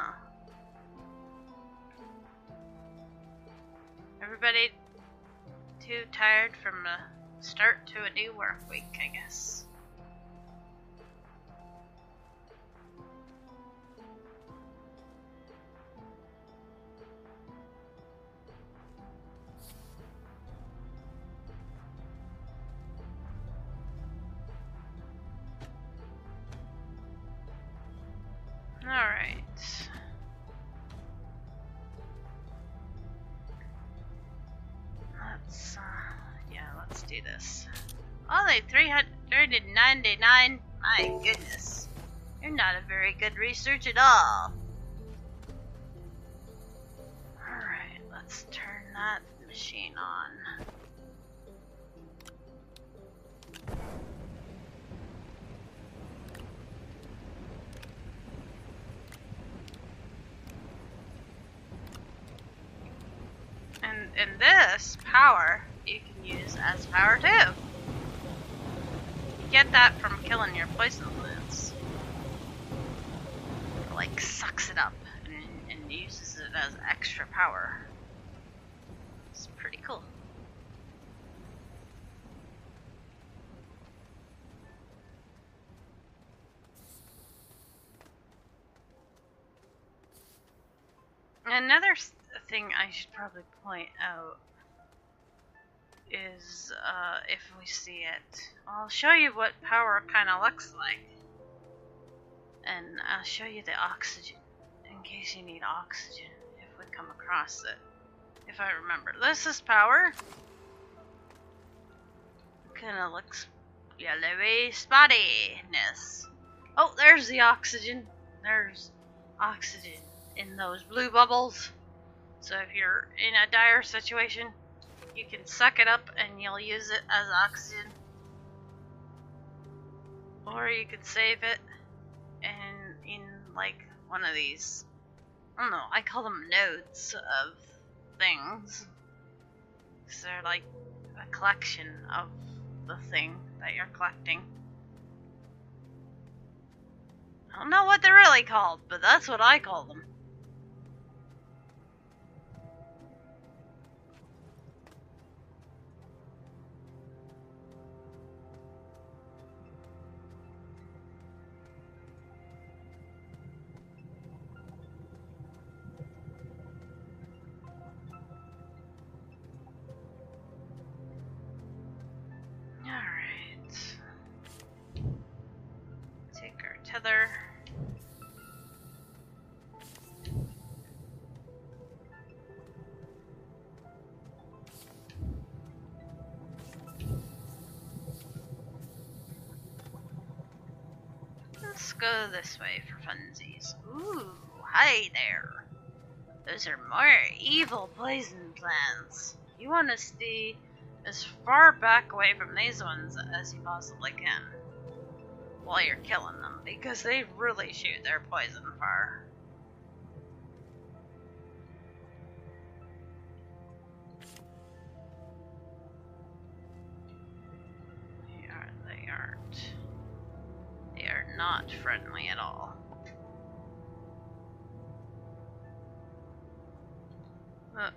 Everybody too tired from the start to a new work week, I guess. Let's, yeah, let's do this. Only 399. My goodness. You're not a very good research at all. Alright, let's turn that machine on. And this power you can use as power too. You get that from killing your poison plants. It, like, sucks it up and uses it as extra power. It's pretty cool. Another thing I should probably point out is, if we see it, I'll show you what power kind of looks like, and I'll show you the oxygen in case you need oxygen if we come across it. If I remember, this is power. Kind of looks yellowy spottiness. Oh, there's the oxygen. There's oxygen in those blue bubbles. So if you're in a dire situation, you can suck it up and you'll use it as oxygen. Or you could save it in like one of these, I don't know, I call them nodes of things. Because they're like a collection of the thing that you're collecting. I don't know what they're really called, but that's what I call them. Tether. Let's go this way for funsies. Ooh, hi there. Those are more evil poison plants. You want to stay as far back away from these ones as you possibly can while you're killing them, because they really shoot their poison far. They are not friendly at all. But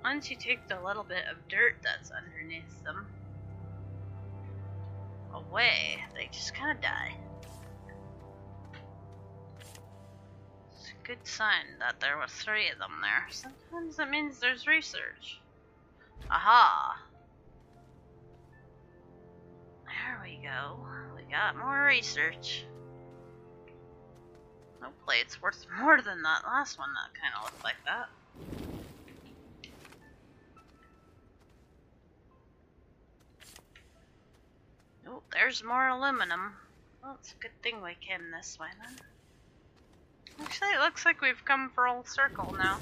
once you take the little bit of dirt that's underneath them away, they just kind of die. It's a good sign that there were 3 of them there. Sometimes that means there's research. Aha! There we go. We got more research. Hopefully it's worth more than that last one that kind of looked like that. Oh, there's more aluminum. Well, it's a good thing we came this way then. Actually, it looks like we've come full circle now.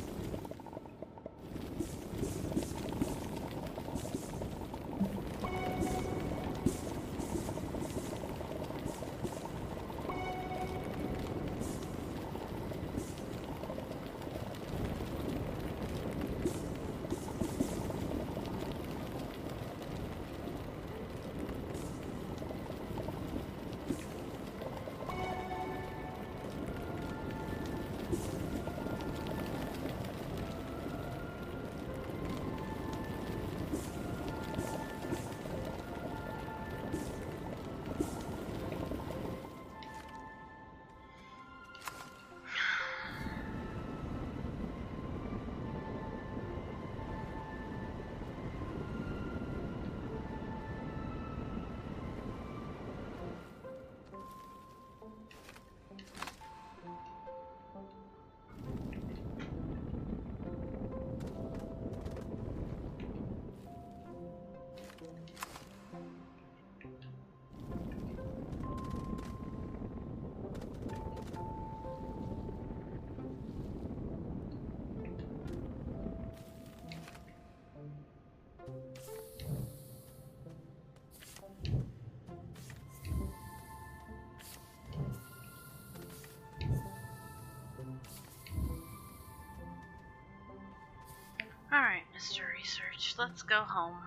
Mr. Research, let's go home.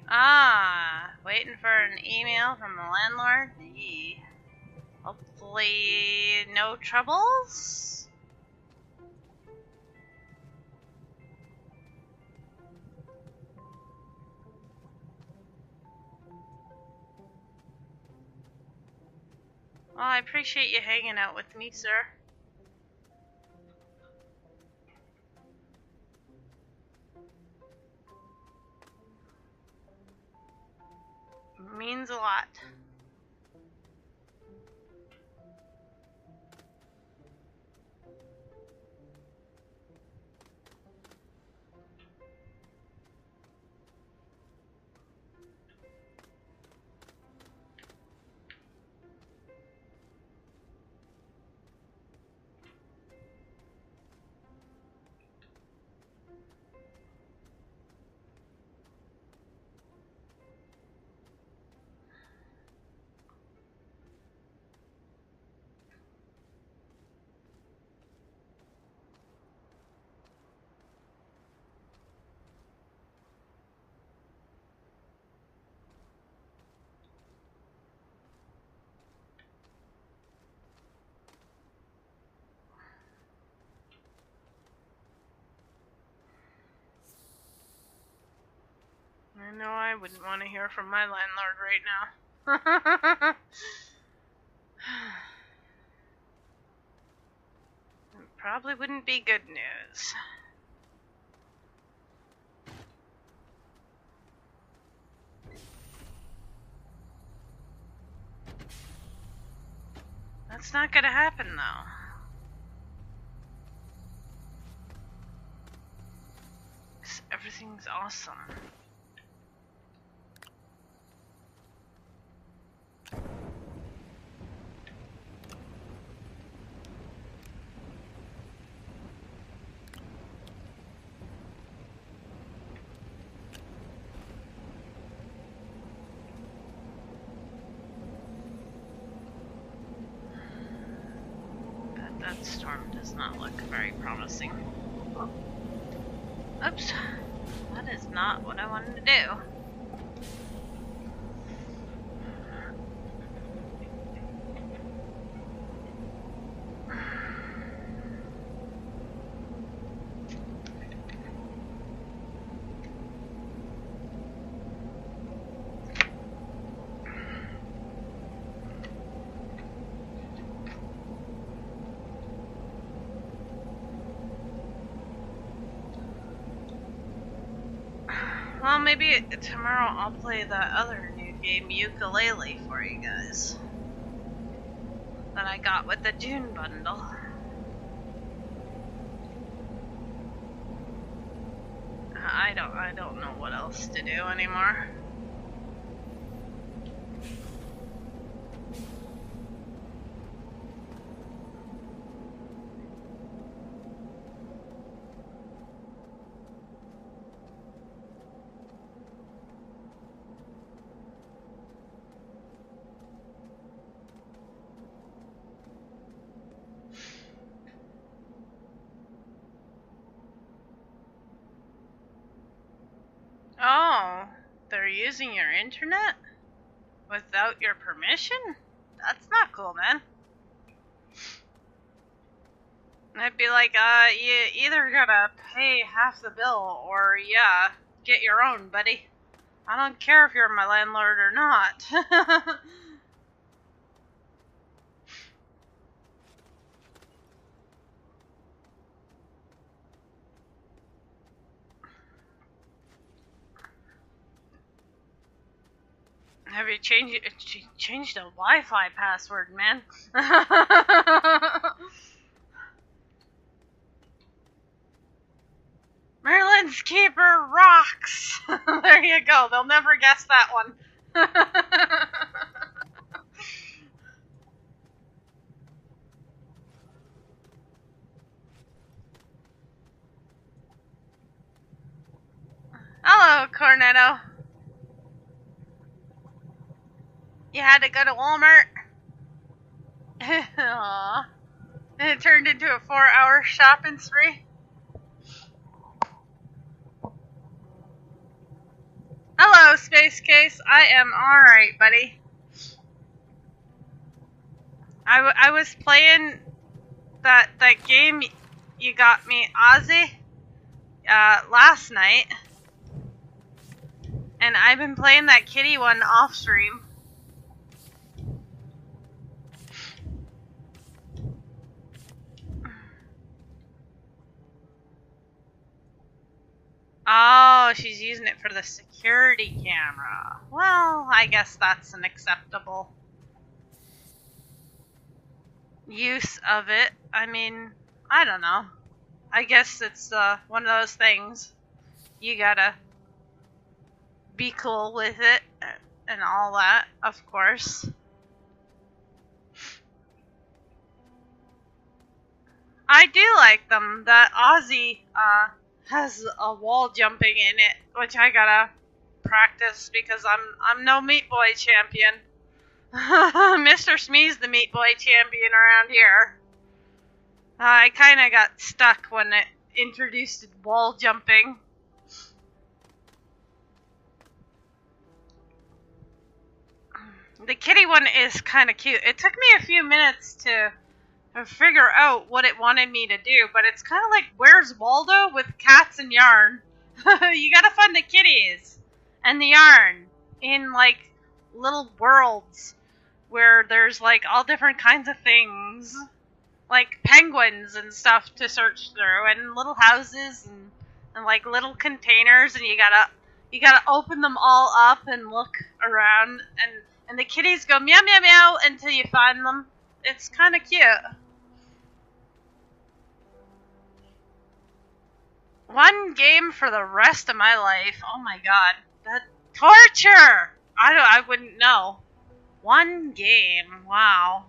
Ah, waiting for an email from the landlord. Hopefully, no troubles? Well, I appreciate you hanging out with me, sir. Means a lot. I know I wouldn't want to hear from my landlord right now. It probably wouldn't be good news. That's not gonna happen, though. 'Cause everything's awesome. That storm does not look very promising. Oops. That is not what I wanted to do. Well, maybe tomorrow I'll play the other new game, Ukulele, for you guys. That I got with the Dune bundle. I don't know what else to do anymore. Oh, they're using your internet? Without your permission? That's not cool, man. I'd be like, you either gotta pay half the bill, or yeah, get your own, buddy. I don't care if you're my landlord or not. Have you changed the Wi-Fi password, man? Merlin's Keeper rocks! There you go, they'll never guess that one. Hello, Cornetto. You had to go to Walmart? Aww. And it turned into a 4-hour shopping spree. Hello, Space Case. I am alright, buddy. I was playing that game you got me, Ozzy, last night. And I've been playing that kitty one off stream. Oh, she's using it for the security camera. Well, I guess that's an acceptable use of it. I mean, I don't know. I guess it's one of those things. You gotta be cool with it and all that, of course. I do like them. That Aussie has a wall jumping in it, which I gotta practice because I'm no Meat Boy champion. Mr. Smee's the Meat Boy champion around here. I kind of got stuck when it introduced wall jumping. The kitty one is kind of cute. It took me a few minutes to figure out what it wanted me to do, but it's kind of like Where's Waldo with cats and yarn. You gotta find the kitties and the yarn in like little worlds where there's like all different kinds of things, like penguins and stuff to search through, and little houses and like little containers, and you gotta open them all up and look around, and the kitties go meow meow meow until you find them. It's kind of cute. One game for the rest of my life. Oh my god, that torture! I wouldn't know. One game. Wow.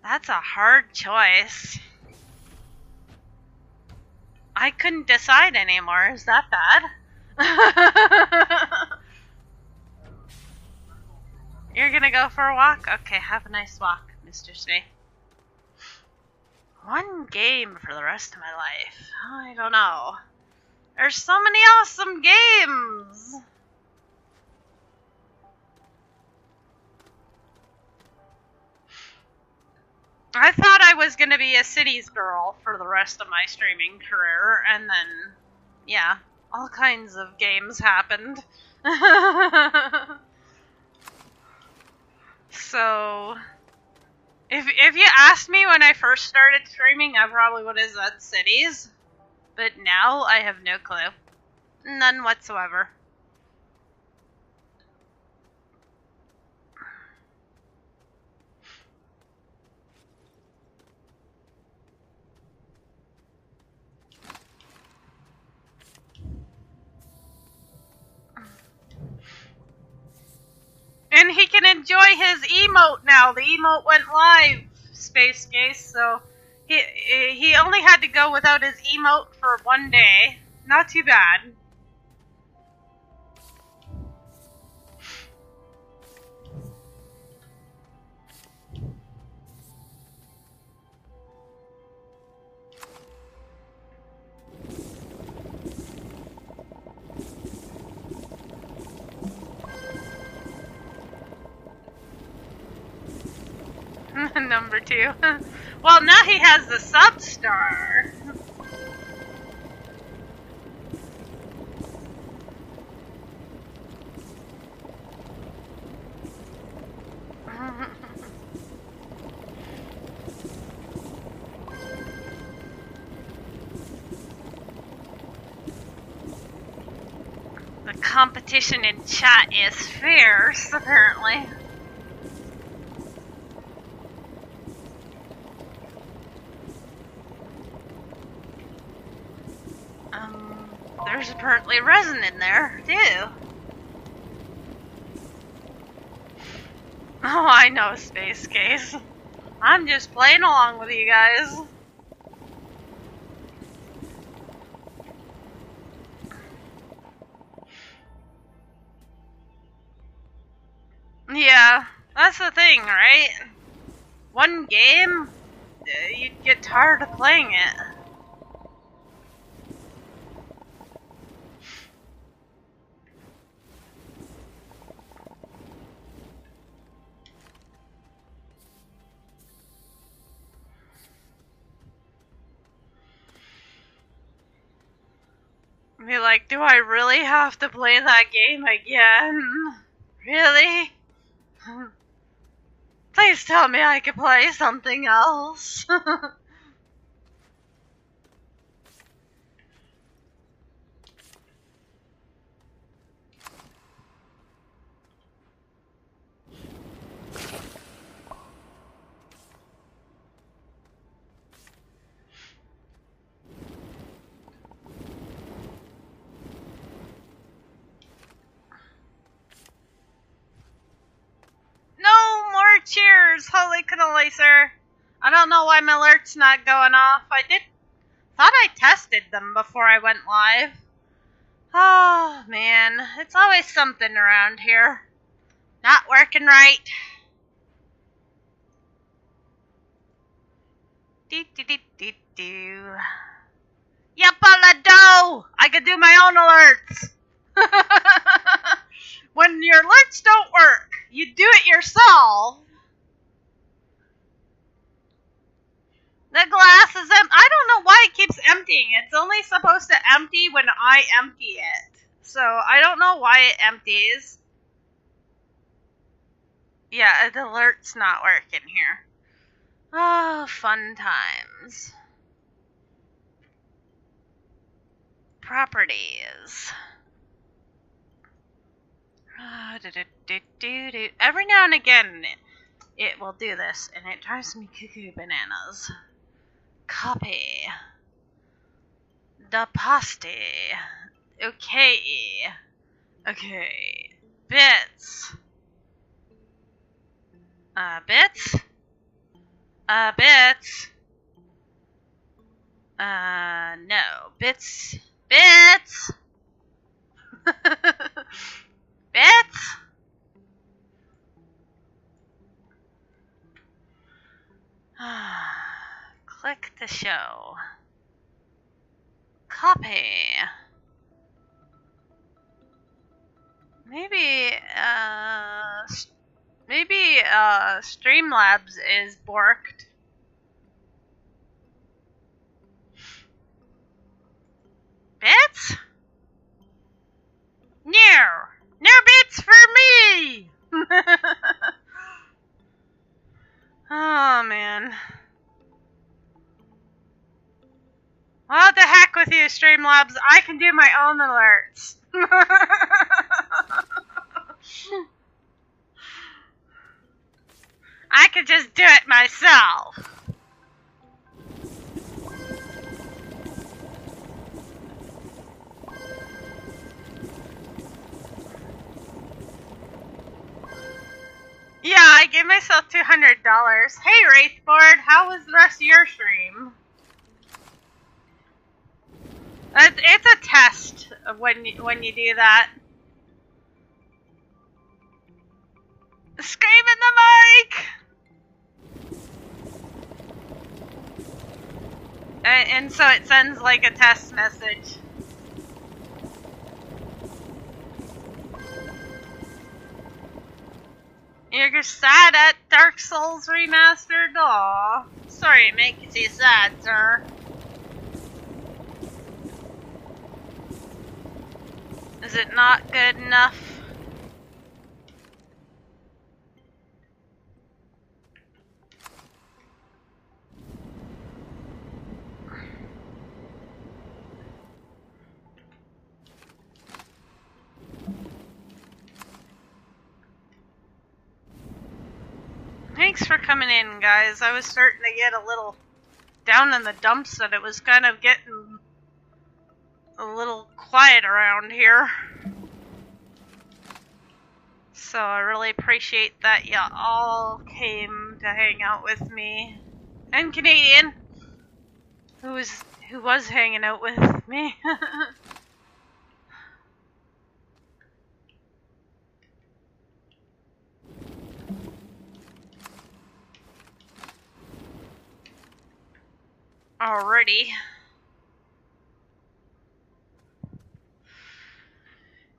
That's a hard choice. I couldn't decide anymore. Is that bad? You're gonna go for a walk? Okay, have a nice walk, Mr. Snake. One game for the rest of my life. I don't know. There's so many awesome games! I thought I was gonna be a cities girl for the rest of my streaming career, and then, yeah, all kinds of games happened. So, if you asked me when I first started streaming, I probably would have said cities. But now I have no clue. None whatsoever. And he can enjoy his emote now. The emote went live, Space Case, so he only had to go without his emote for one day. Not too bad. Number 2. Well, now he has the Substar. The competition in chat is fierce, apparently. There's apparently resin in there, too. Oh, I know, Space Case. I'm just playing along with you guys. Yeah, that's the thing, right? One game? you'd get tired of playing it. Be like, do I really have to play that game again? Really? Please tell me I can play something else. No more cheers! Holy cannoli, sir. I don't know why my alert's not going off. Thought I tested them before I went live. Oh, man. It's always something around here. Not working right. Do. Yep, on the dough! I can do my own alerts! When your alerts don't work, you do it yourself. The glass is I don't know why it keeps emptying. It's only supposed to empty when I empty it. So, I don't know why it empties. Yeah, the alert's not working here. Oh, fun times. Properties. Every now and again, it will do this, and it drives me cuckoo bananas. Copy. The pasty. Okay. Okay. Bits. Bits? Bits? No. Bits. Bits? Bits? Click to show. Copy. Maybe, Streamlabs is borked. Bits? No! No bits for me! Oh, man. Well, the heck with you, Streamlabs. I can do my own alerts. I could just do it myself. Yeah, I gave myself $200. Hey, Wraithboard, how was the rest of your stream? It's a test of when you do that. Scream in the mic! And so it sends like a test message. You're sad at Dark Souls Remastered? Aw. Sorry it makes you sad, sir. Is it not good enough? Thanks for coming in, guys. I was starting to get a little down in the dumps that it was kind of getting a little quiet around here. So I really appreciate that you all came to hang out with me. And Canadian, who was hanging out with me. Alrighty.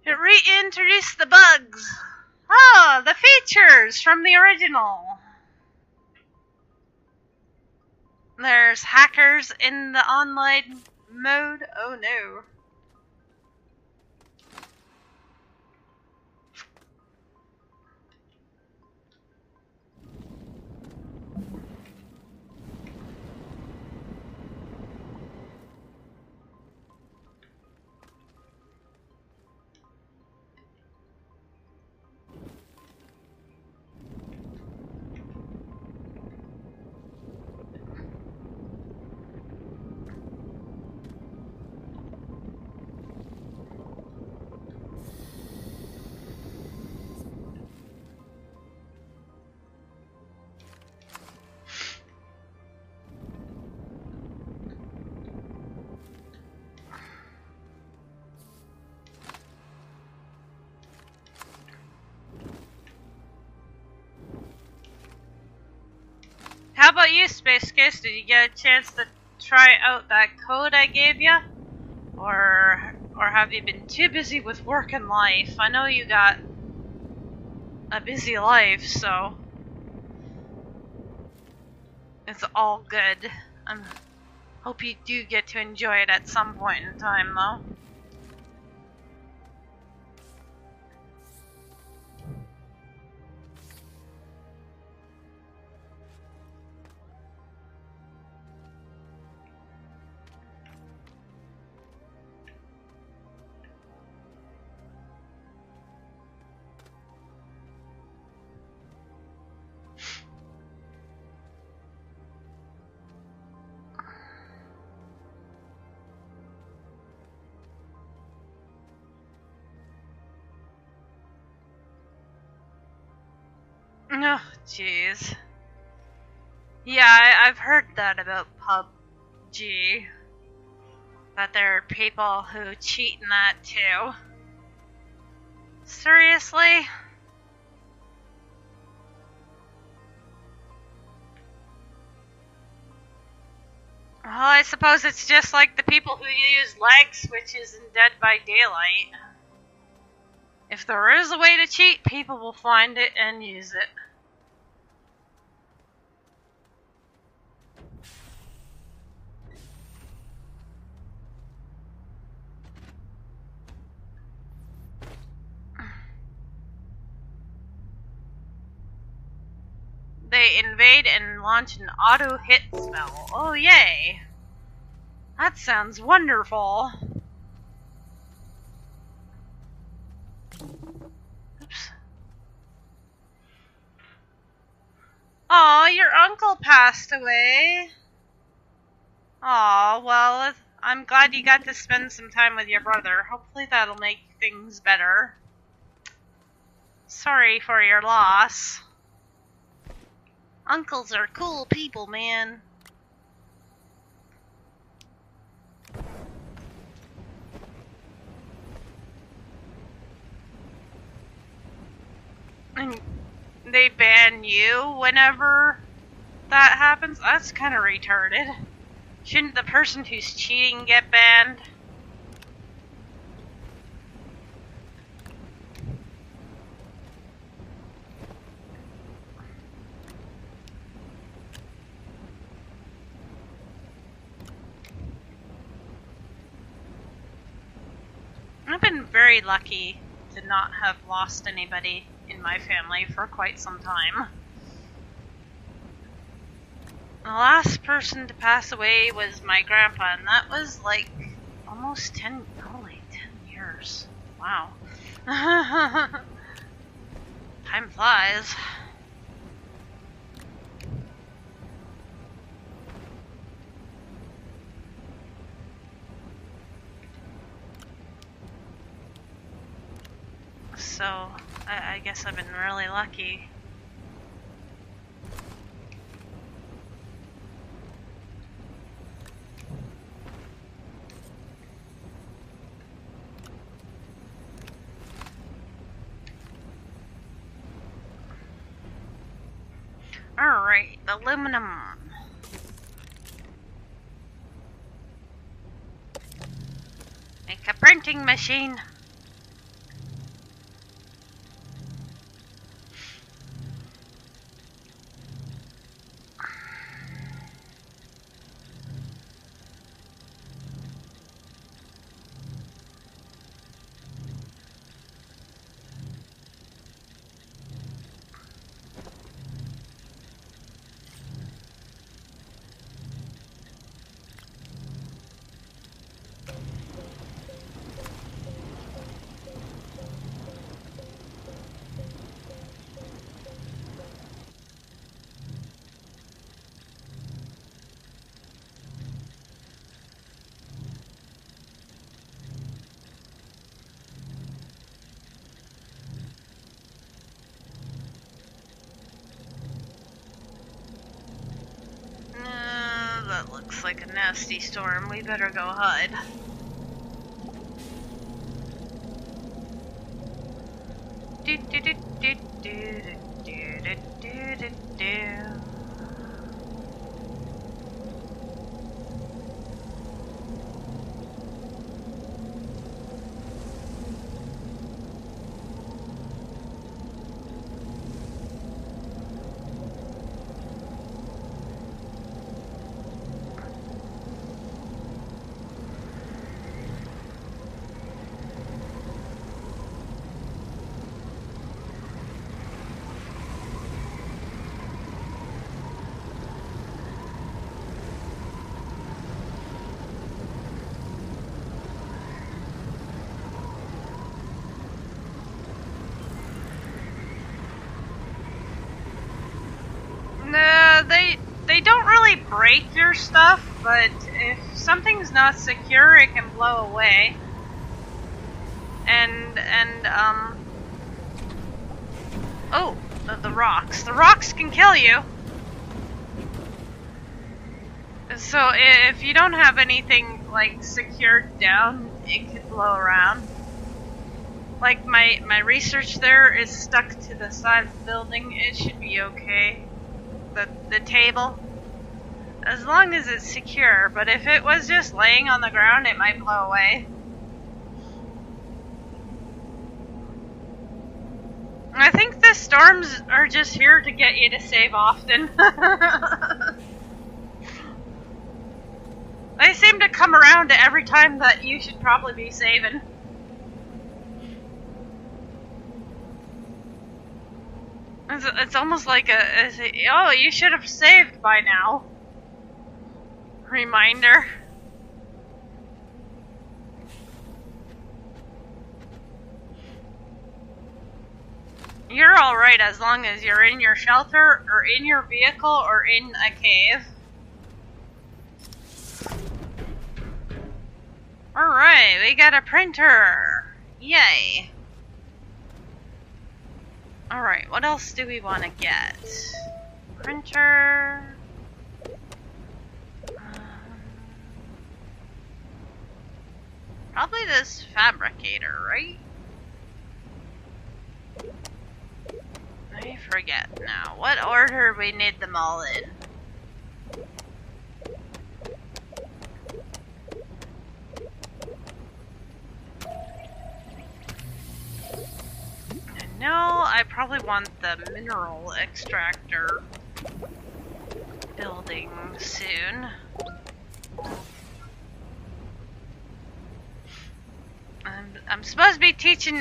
It reintroduced the bugs. Oh, the features from the original. There's hackers in the online mode. Oh no. How about you, Space Kiss? Did you get a chance to try out that code I gave you? Or have you been too busy with work and life? I know you got a busy life, so it's all good. I hope you do get to enjoy it at some point in time, though. Oh, jeez. Yeah, I've heard that about PUBG. That there are people who cheat in that too. Seriously? Well, I suppose it's just like the people who use lag switches in Dead by Daylight. If there is a way to cheat, people will find it and use it. They invade and launch an auto hit spell. Oh, yay! That sounds wonderful. Oops. Aw, your uncle passed away. Aw, well, I'm glad you got to spend some time with your brother. Hopefully that'll make things better. Sorry for your loss. Uncles are cool people, man. And they ban you whenever that happens? That's kind of retarded. Shouldn't the person who's cheating get banned? I've been very lucky to not have lost anybody in my family for quite some time. The last person to pass away was my grandpa, and that was like almost 10 years. Wow. Time flies. So, I guess I've been really lucky. Alright, aluminum. printing machine. That looks like a nasty storm. We better go hide. Do do do do do do do do do do. No, they don't really break your stuff, but if something's not secure, it can blow away. Oh, the rocks. The rocks can kill you. So if you don't have anything like secured down, it could blow around. Like my research there is stuck to the side of the building. It should be okay. The table, as long as it's secure, but if it was just laying on the ground, it might blow away. I think the storms are just here to get you to save often. They seem to come around to every time that you should probably be saving. It's almost like oh, you should have saved by now reminder. You're alright as long as you're in your shelter, or in your vehicle, or in a cave. Alright, we got a printer! Yay! Alright, what else do we want to get? Printer... probably this fabricator, right? I forget now. What order we need them all in? I know I probably want the mineral extractor building soon. I'm supposed to be teaching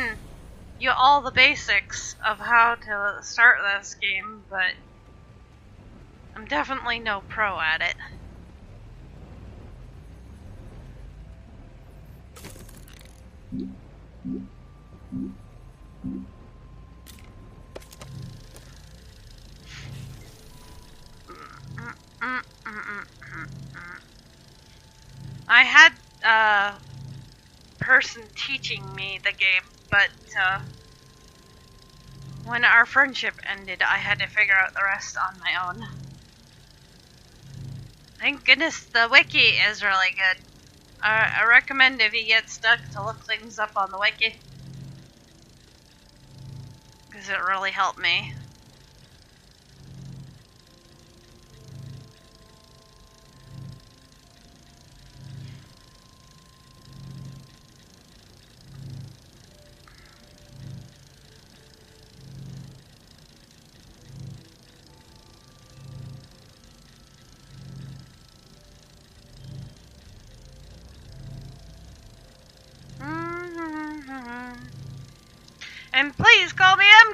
you all the basics of how to start this game, but I'm definitely no pro at it. I had a person teaching me the game, but when our friendship ended, I had to figure out the rest on my own. Thank goodness the wiki is really good. I recommend if you get stuck to look things up on the wiki, because it really helped me.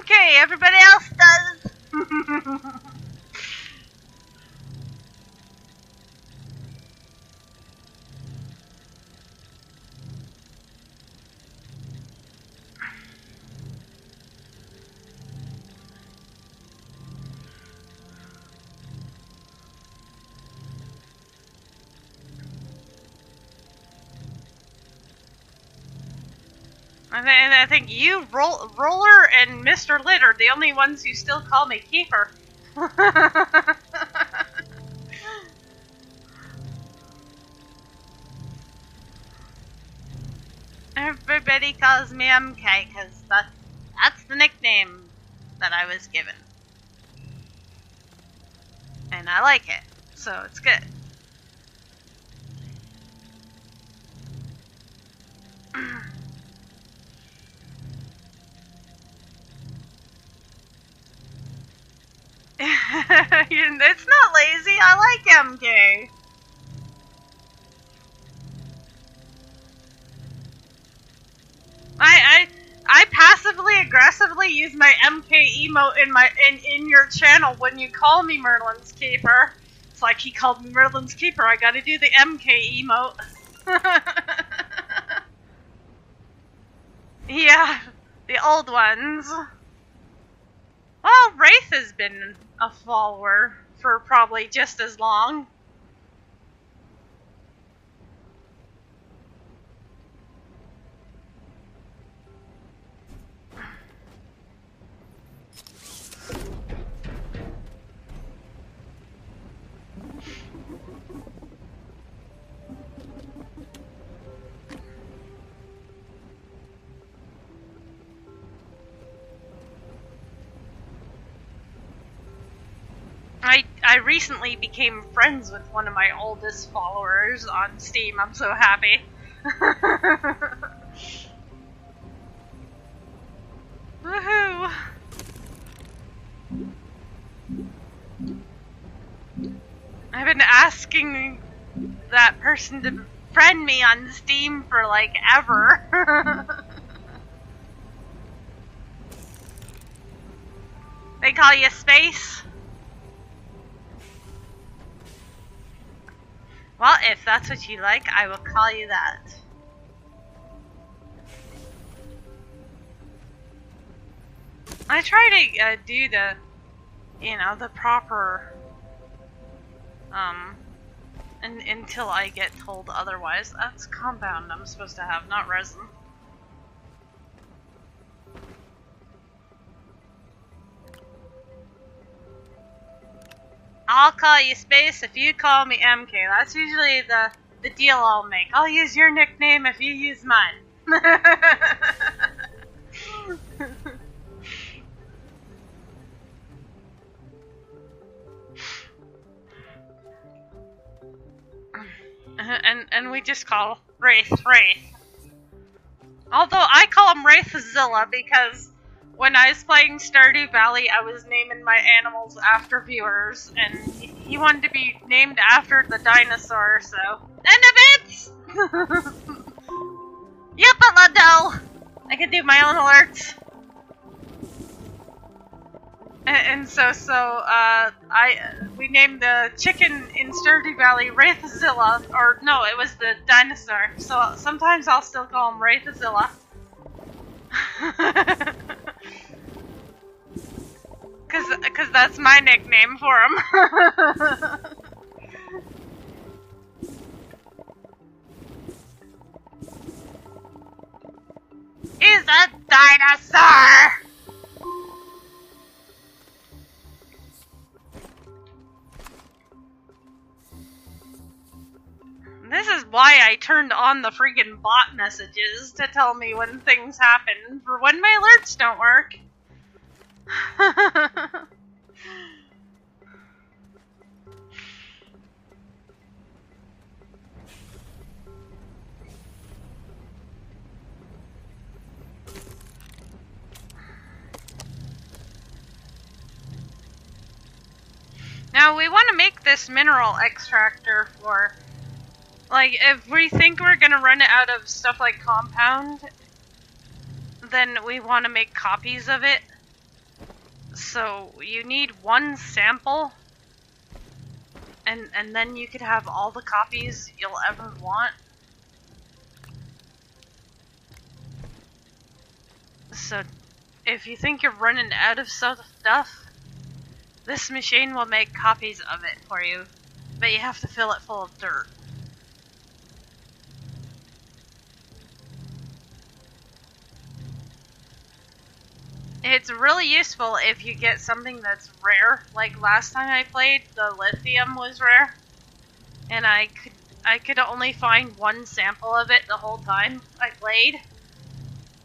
Okay, everybody else does. I think you, Roller, and Mr. Lit are the only ones who still call me Keeper. Everybody calls me MK because that's the nickname that I was given. And I like it, so it's good. It's not lazy, I like MK. I passively aggressively use my MK emote in your channel when you call me Merlin's Keeper. It's like he called me Merlin's Keeper, I gotta do the MK emote. Yeah, the old ones. Well, Wraith has been a follower for probably just as long. I recently became friends with one of my oldest followers on Steam. I'm so happy. Woohoo! I've been asking that person to friend me on Steam for like ever. They call you Space? Well, if that's what you like, I will call you that. I try to do the, the proper, until I get told otherwise. That's compound I'm supposed to have, not resin. I'll call you Space if you call me MK. That's usually the deal I'll make. I'll use your nickname if you use mine. and we just call Wraith. Although I call him Wraithzilla because when I was playing Stardew Valley, I was naming my animals after viewers, and he wanted to be named after the dinosaur, so... End of it! Yep, Lado! I can do my own alerts. We named the chicken in Stardew Valley Wraithzilla, or no, it was the dinosaur, so sometimes I'll still call him Wraithzilla. Cause that's my nickname for him. He's a dinosaur! This is why I turned on the freaking bot messages to tell me when things happen, for when my alerts don't work. Now, we want to make this mineral extractor for, like, if we think we're gonna run out of stuff like compound, then we want to make copies of it. So you need one sample, and then you could have all the copies you'll ever want. So if you think you're running out of stuff, this machine will make copies of it for you, but you have to fill it full of dirt. It's really useful if you get something that's rare. Like last time I played, the lithium was rare, and I could only find one sample of it the whole time I played.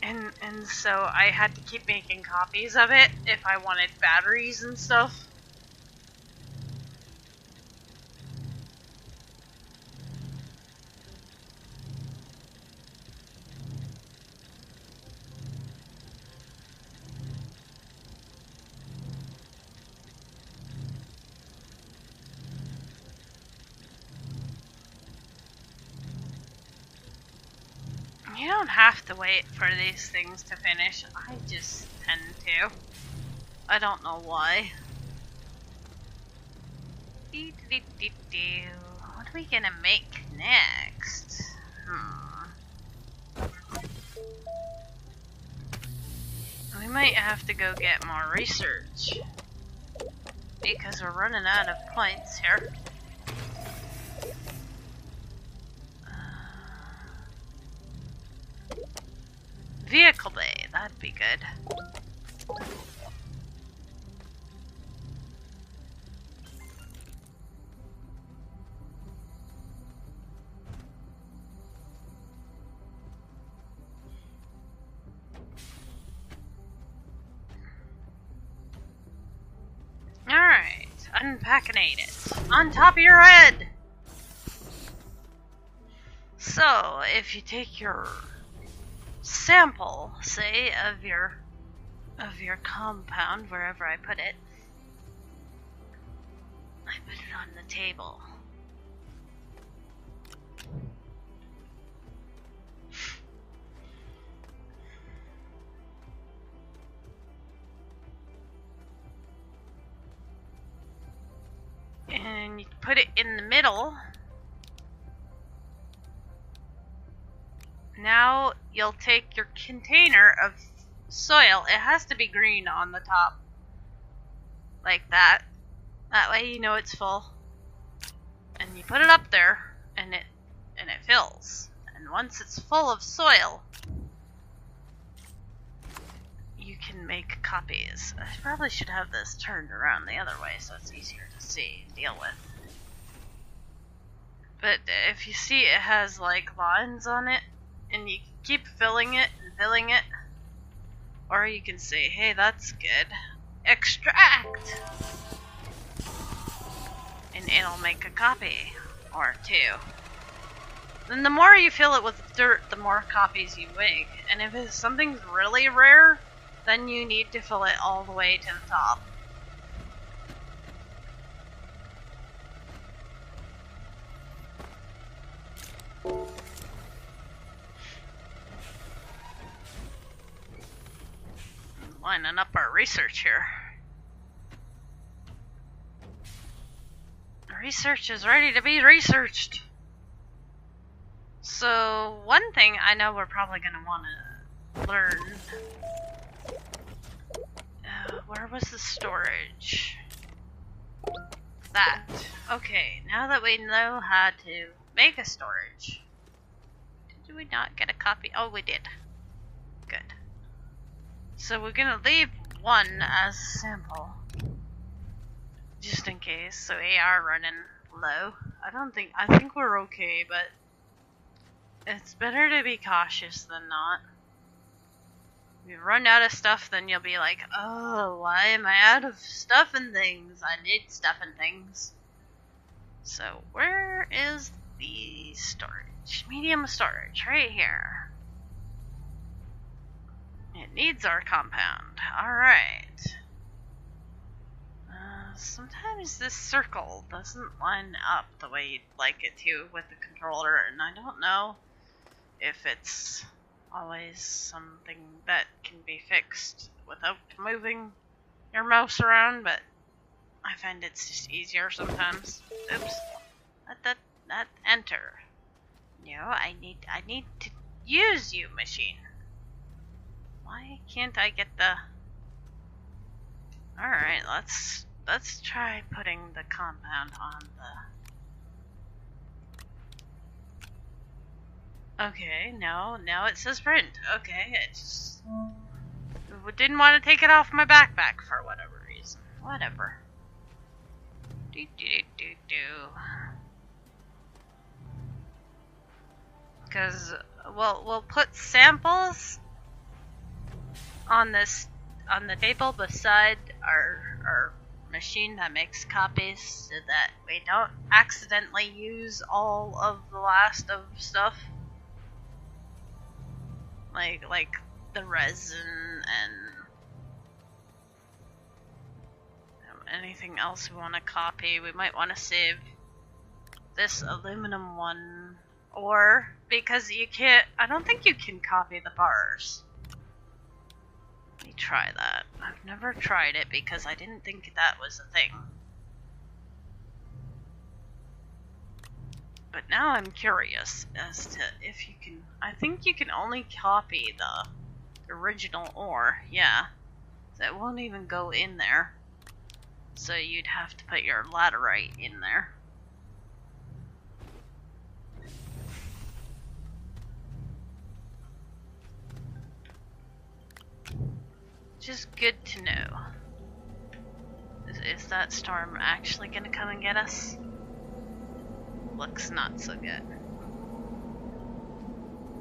And so I had to keep making copies of it if I wanted batteries and stuff. You don't have to wait for these things to finish. I just tend to. I don't know why. What are we gonna make next? We might have to go get more research, because we're running out of points here. Vehicle bay, that'd be good. Alright, unpackinate it. On top of your head! So, if you take your sample, say, of your compound, wherever I put it, I put it on the table. And you put it in the middle. Now you'll take your container of soil. It has to be green on the top. Like that. That way you know it's full. And you put it up there, and it fills. And once it's full of soil, you can make copies. I probably should have this turned around the other way so it's easier to see and deal with. But if you see, it has like lines on it, and you keep filling it and filling it. Or you can say, hey, that's good. Extract! And it'll make a copy or two. Then the more you fill it with dirt, the more copies you make. And if something's really rare, then you need to fill it all the way to the top. Lining up our research here. Research is ready to be researched. So, one thing I know we're probably going to want to learn. Where was the storage? That. Okay, now that we know how to make a storage. Did we not get a copy? Oh, we did. Good. So we're going to leave one as a sample. Just in case, so we are running low. I think we're okay, but it's better to be cautious than not. If you run out of stuff, then you'll be like, oh, why am I out of stuff and things? I need stuff and things. So, where is the storage? Medium storage, right here. It needs our compound. Alright. Sometimes this circle doesn't line up the way you'd like it to with the controller, and I don't know if it's always something that can be fixed without moving your mouse around, but I find it's just easier sometimes. Oops. That enter. No, I need to use you, machine. Why can't I get the... Alright, let's try putting the compound on the... Okay, no, now it says print. Okay, it just... didn't want to take it off my backpack for whatever reason. Whatever. Because we'll put samples on the table beside our machine that makes copies, so that we don't accidentally use all of the last of stuff, like the resin and anything else we want to copy. We might want to save this aluminum one, or because I don't think you can copy the bars. Let me try that. I've never tried it because I didn't think that was a thing. But now I'm curious as to if you can... I think you can only copy the original ore, yeah. So it won't even go in there. So you'd have to put your laterite in there. Just good to know. Is that storm actually gonna come and get us? Looks not so good.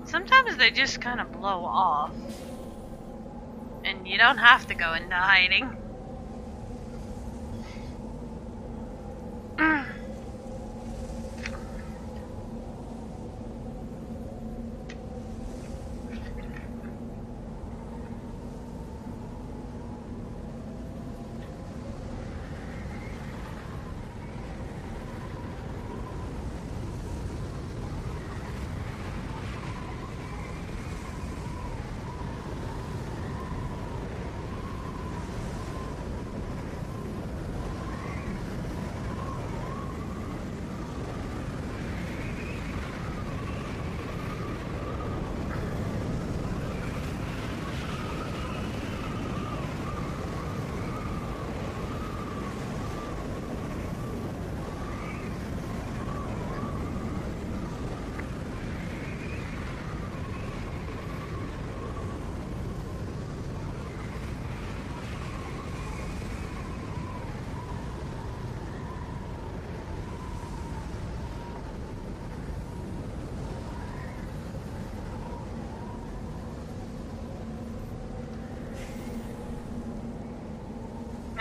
Sometimes they just kind of blow off. And you don't have to go into hiding.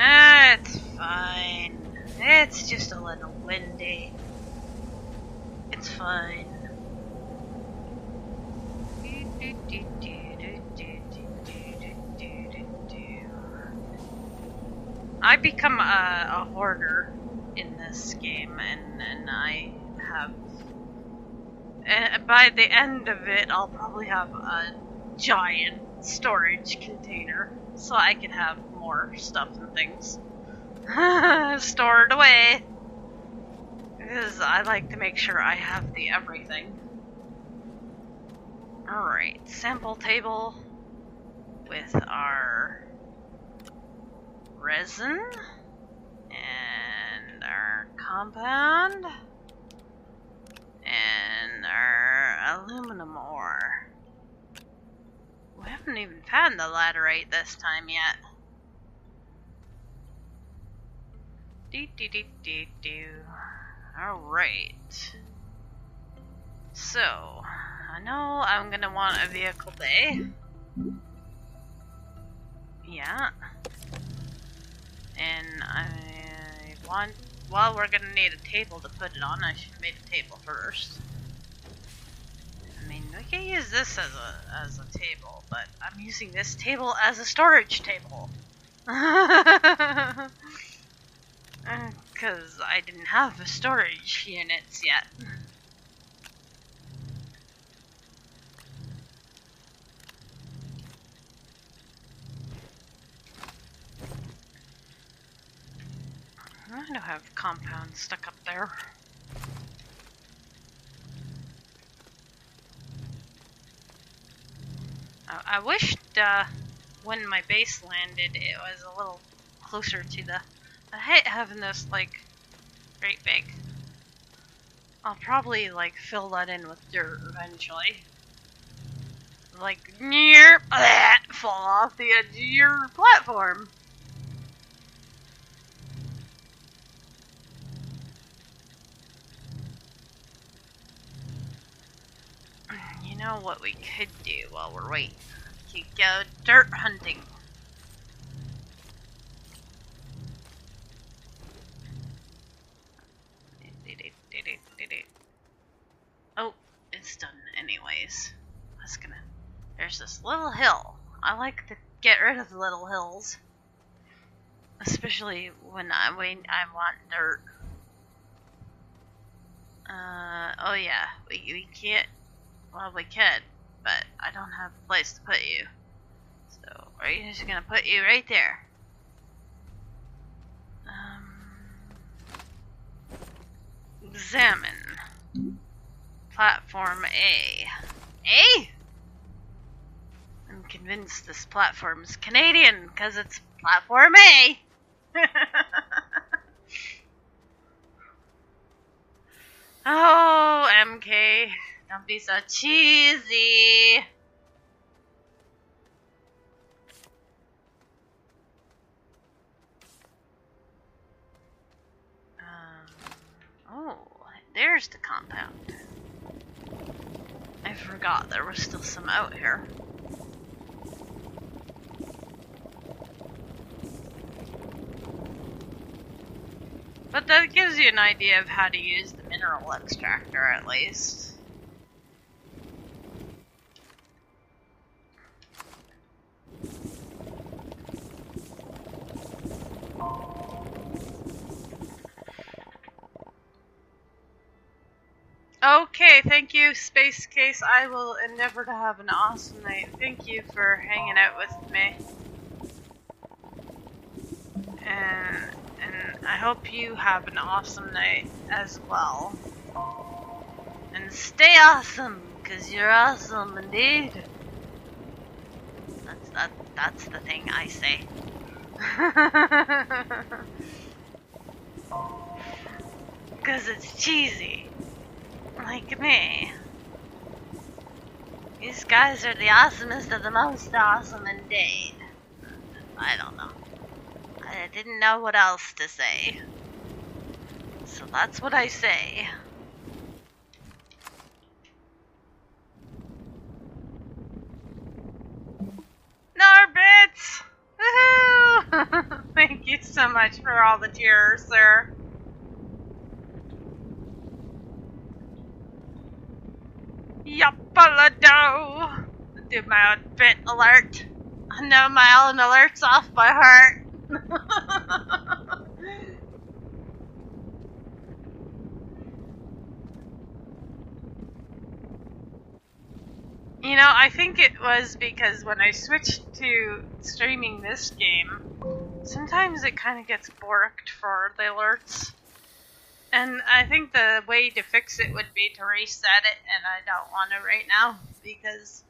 It's fine. It's just a little windy. It's fine. I become a hoarder in this game, and I have... by the end of it, I'll probably have a giant storage container, so I can have more stuff and things stored away. Because I like to make sure I have the everything. Alright, sample table with our resin and our compound and our aluminum ore. We haven't even found the laterite this time yet. Alright. So, I know I'm gonna want a vehicle bay. Yeah. And I want... well, we're gonna need a table to put it on. I should have made a table first. I mean, we can use this as a table, but I'm using this table as a storage table. Because I didn't have the storage units yet. I don't have compounds stuck up there. I wished when my base landed it was a little closer to the... I hate having this, like, great big. I'll probably, like, fill that in with dirt eventually. Like, near fall off the edge of your platform. You know what we could do while we're waiting? We could go dirt hunting. Oh, it's done anyways. That's gonna... There's this little hill. I like to get rid of little hills. Especially when I want dirt. Oh yeah, we can't... Well, we could, but I don't have a place to put you. So, we're just gonna put you right there. Examine. Platform A. A? I'm convinced this platform's Canadian, because it's Platform A. Oh, MK. Don't be so cheesy. Oh, there's the compound. I forgot there was still some out here. But that gives you an idea of how to use the mineral extractor, at least. Okay, thank you, Space Case. I will endeavor to have an awesome night. Thank you for hanging out with me. And I hope you have an awesome night as well. And stay awesome, because you're awesome indeed. That's the thing I say. Because it's cheesy. Like me. These guys are the awesomest of the most awesome indeed. I don't know. I didn't know what else to say. So that's what I say. Norbits! Woohoo! Thank you so much for all the cheers, sir. Yuppalado! Do my own bit alert. I know my own alerts off by heart. You know, I think it was because when I switched to streaming this game, sometimes it kind of gets borked for the alerts. And I think the way to fix it would be to reset it, and I don't want to right now, because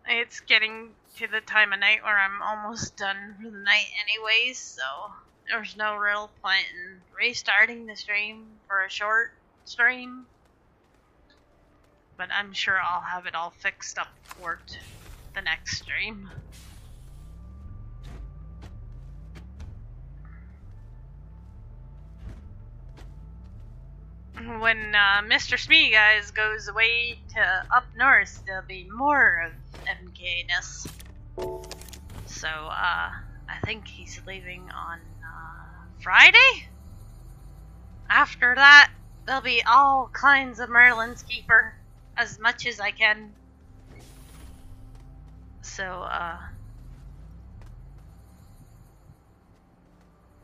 it's getting to the time of night where I'm almost done for the night anyways, so there's no real point in restarting the stream for a short stream. But I'm sure I'll have it all fixed up for the next stream. When Mr. Smee guys goes away to up north, there'll be more of MK-ness. So, I think he's leaving on Friday? After that, there'll be all kinds of Merlin's Keeper, as much as I can. So,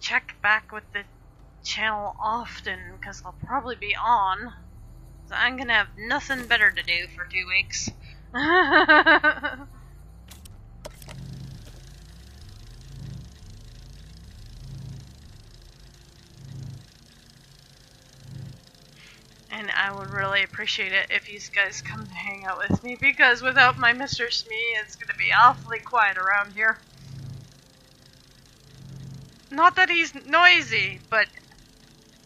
check back with the channel often, because I'll probably be on. So I'm gonna have nothing better to do for 2 weeks. And I would really appreciate it if you guys come to hang out with me, because without my Mr. Smee, it's going to be awfully quiet around here. Not that he's noisy, but,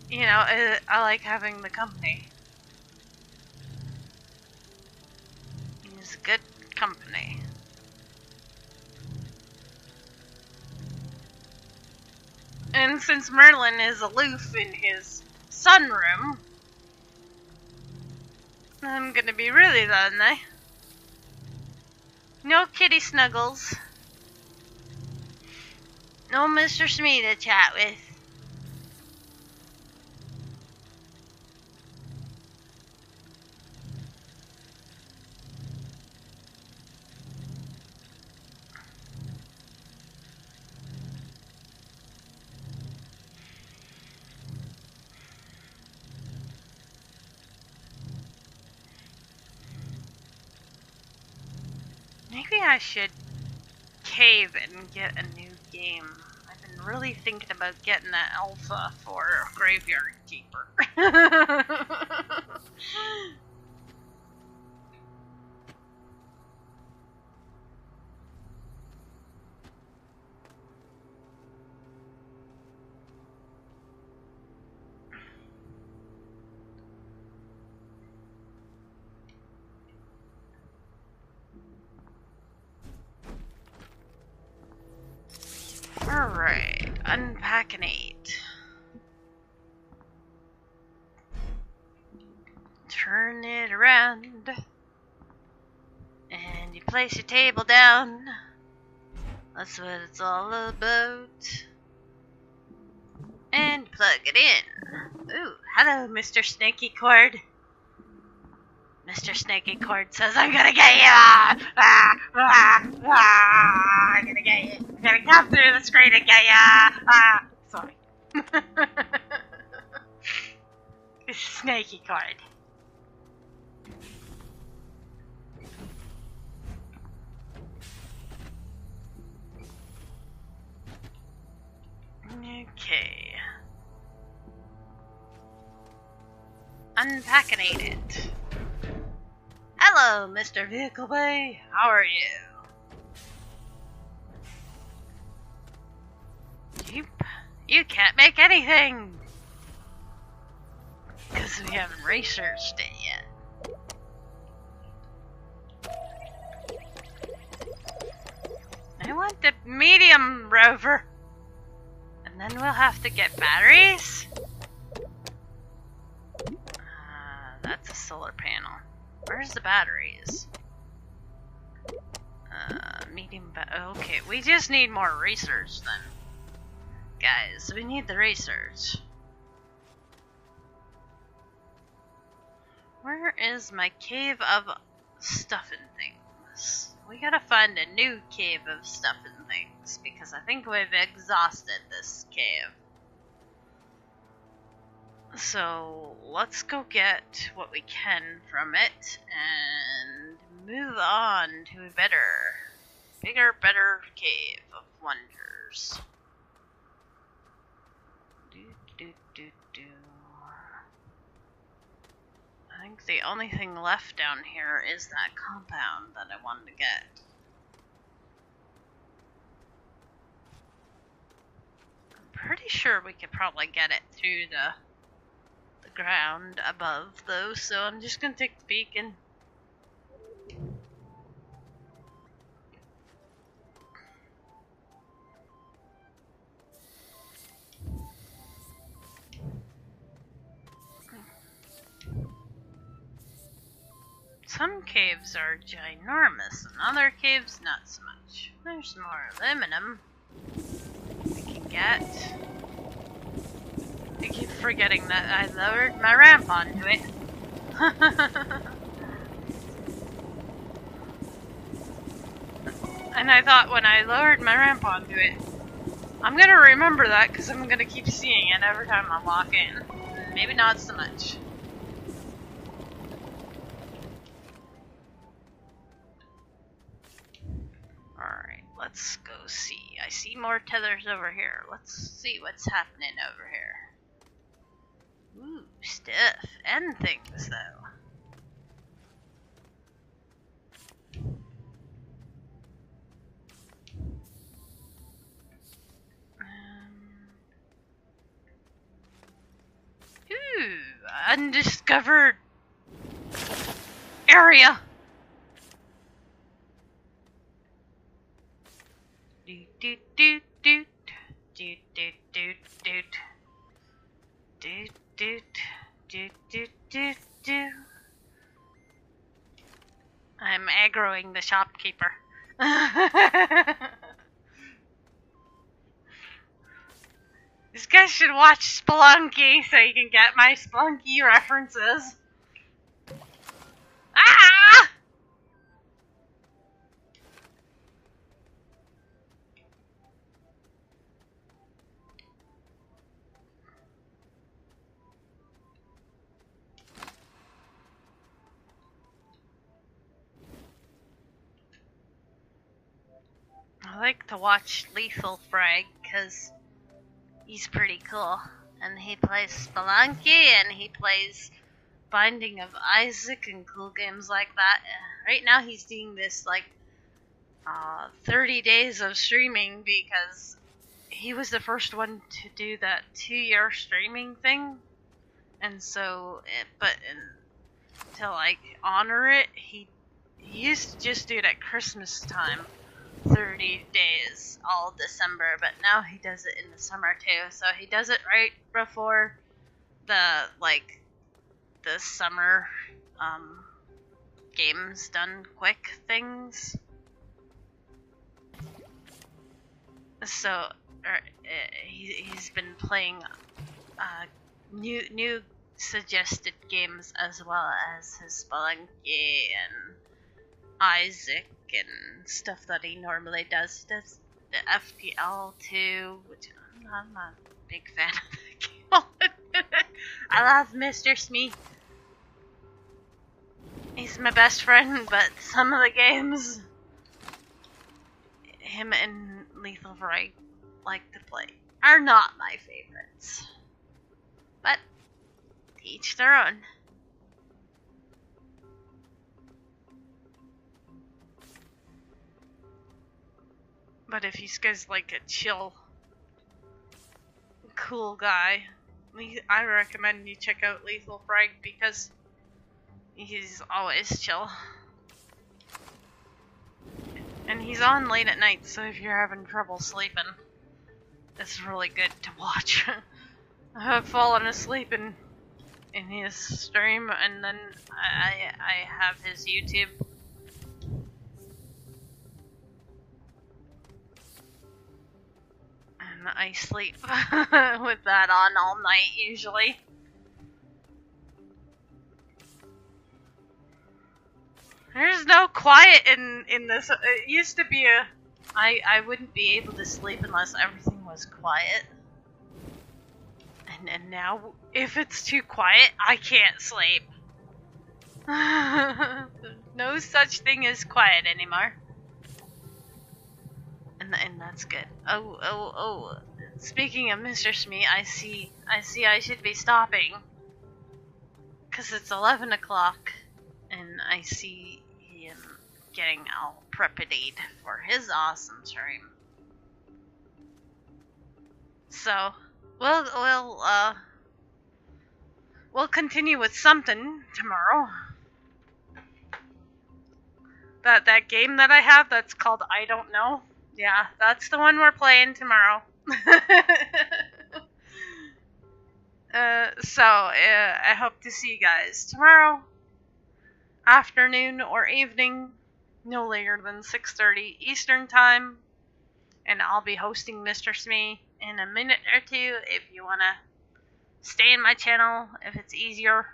you know, I like having the company. He's good company. And since Merlin is aloof in his sunroom, I'm gonna be really lonely. No kitty snuggles. No Mr. Smee to chat with. Maybe I should cave and get a new game. I've been really thinking about getting that alpha for Graveyard Keeper. Alright, unpack and eat. Turn it around. And you place your table down. That's what it's all about. And plug it in. Ooh, hello, Mr. Snaky Cord. Mr. Snaky Cord says, I'm gonna get you! I'm gonna get you! I'm gonna come through the screen and get you! Sorry. Snaky Cord. Okay. Unpackinate it. Hello, Mr. Vehicle Bay. How are you? You can't make anything. Because we haven't researched it yet. I want the medium rover. And then we'll have to get batteries. That's a solar panel. Where's the batteries? Okay, we just need more research then. Guys, we need the research. Where is my cave of stuff and things? We gotta find a new cave of stuff and things, because I think we've exhausted this cave. So let's go get what we can from it and move on to a bigger, better cave of wonders. I think the only thing left down here is that compound that I wanted to get. I'm pretty sure we could probably get it through the ground above though, so I'm just gonna take the beacon. Some caves are ginormous and other caves not so much. There's more aluminum we can get. I keep forgetting that I lowered my ramp onto it. And I thought when I lowered my ramp onto it, I'm gonna remember that because I'm gonna keep seeing it every time I walk in. Maybe not so much. Alright, let's go see. I see more tethers over here. Let's see what's happening over here. Ooh, stuff and things, though. Ooh, undiscovered area. Doot doot doot doot doot doot doot doot doot doot doot doot doot. I'm aggroing the shopkeeper. This guy should watch Spelunky so he can get my Spelunky references. Ah! I like to watch Lethal Frag because he's pretty cool. And he plays Spelunky and he plays Binding of Isaac and cool games like that. Right now he's doing this like 30 days of streaming because he was the first one to do that 2-year streaming thing. And so, to like honor it, he used to just do it at Christmas time. 30 days all December, but now he does it in the summer too. So he does it right before the summer games done quick things. So he's been playing new suggested games as well as his Spelunky and Isaac and stuff that he normally does. He does the FPL too, which I'm not a big fan of that game. I love Mr. Smee. He's my best friend, but some of the games him and Lethal Frag like to play are not my favorites. But to each their own. But if you guys like a chill, cool guy, I recommend you check out Lethal Frag because he's always chill. And he's on late at night, so if you're having trouble sleeping, it's really good to watch. I have fallen asleep in his stream, and then I have his YouTube. And I sleep with that on all night, usually. There's no quiet in this. It used to be I wouldn't be able to sleep unless everything was quiet. And now, if it's too quiet, I can't sleep. No such thing as quiet anymore. And that's good. Oh. Speaking of Mr. Smee, I see I should be stopping. 'Cause it's 11 o'clock. And I see him getting all prepared for his awesome stream. So, we'll continue with something tomorrow. That game that I have that's called I Don't Know. Yeah, that's the one we're playing tomorrow. I hope to see you guys tomorrow afternoon or evening, no later than 6:30 Eastern Time. And I'll be hosting Mr. Smee in a minute or two if you want to stay in my channel, if it's easier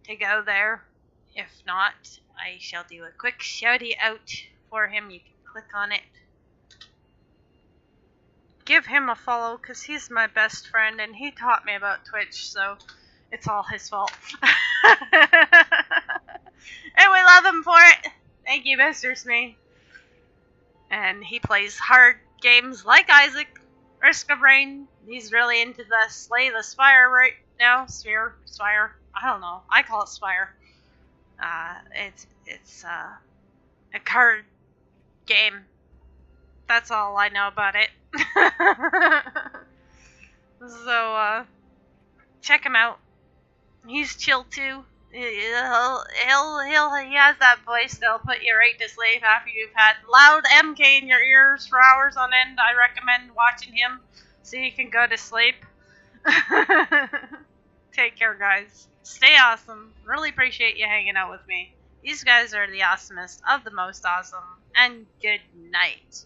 to go there. If not, I shall do a quick shouty out for him. You can click on it. Give him a follow because he's my best friend and he taught me about Twitch, so it's all his fault. And we love him for it. Thank you, Mr. Smee. And he plays hard games like Isaac Risk of Rain. He's really into the Slay the Spire right now. Spire. I don't know. I call it Spire. It's a card game. That's all I know about it. So check him out. He's chill too. He has that voice that'll put you right to sleep after you've had loud MK in your ears for hours on end. I recommend watching him so you can go to sleep. Take care, guys. Stay awesome. Really appreciate you hanging out with me. These guys are the awesomest of the most awesome. And good night.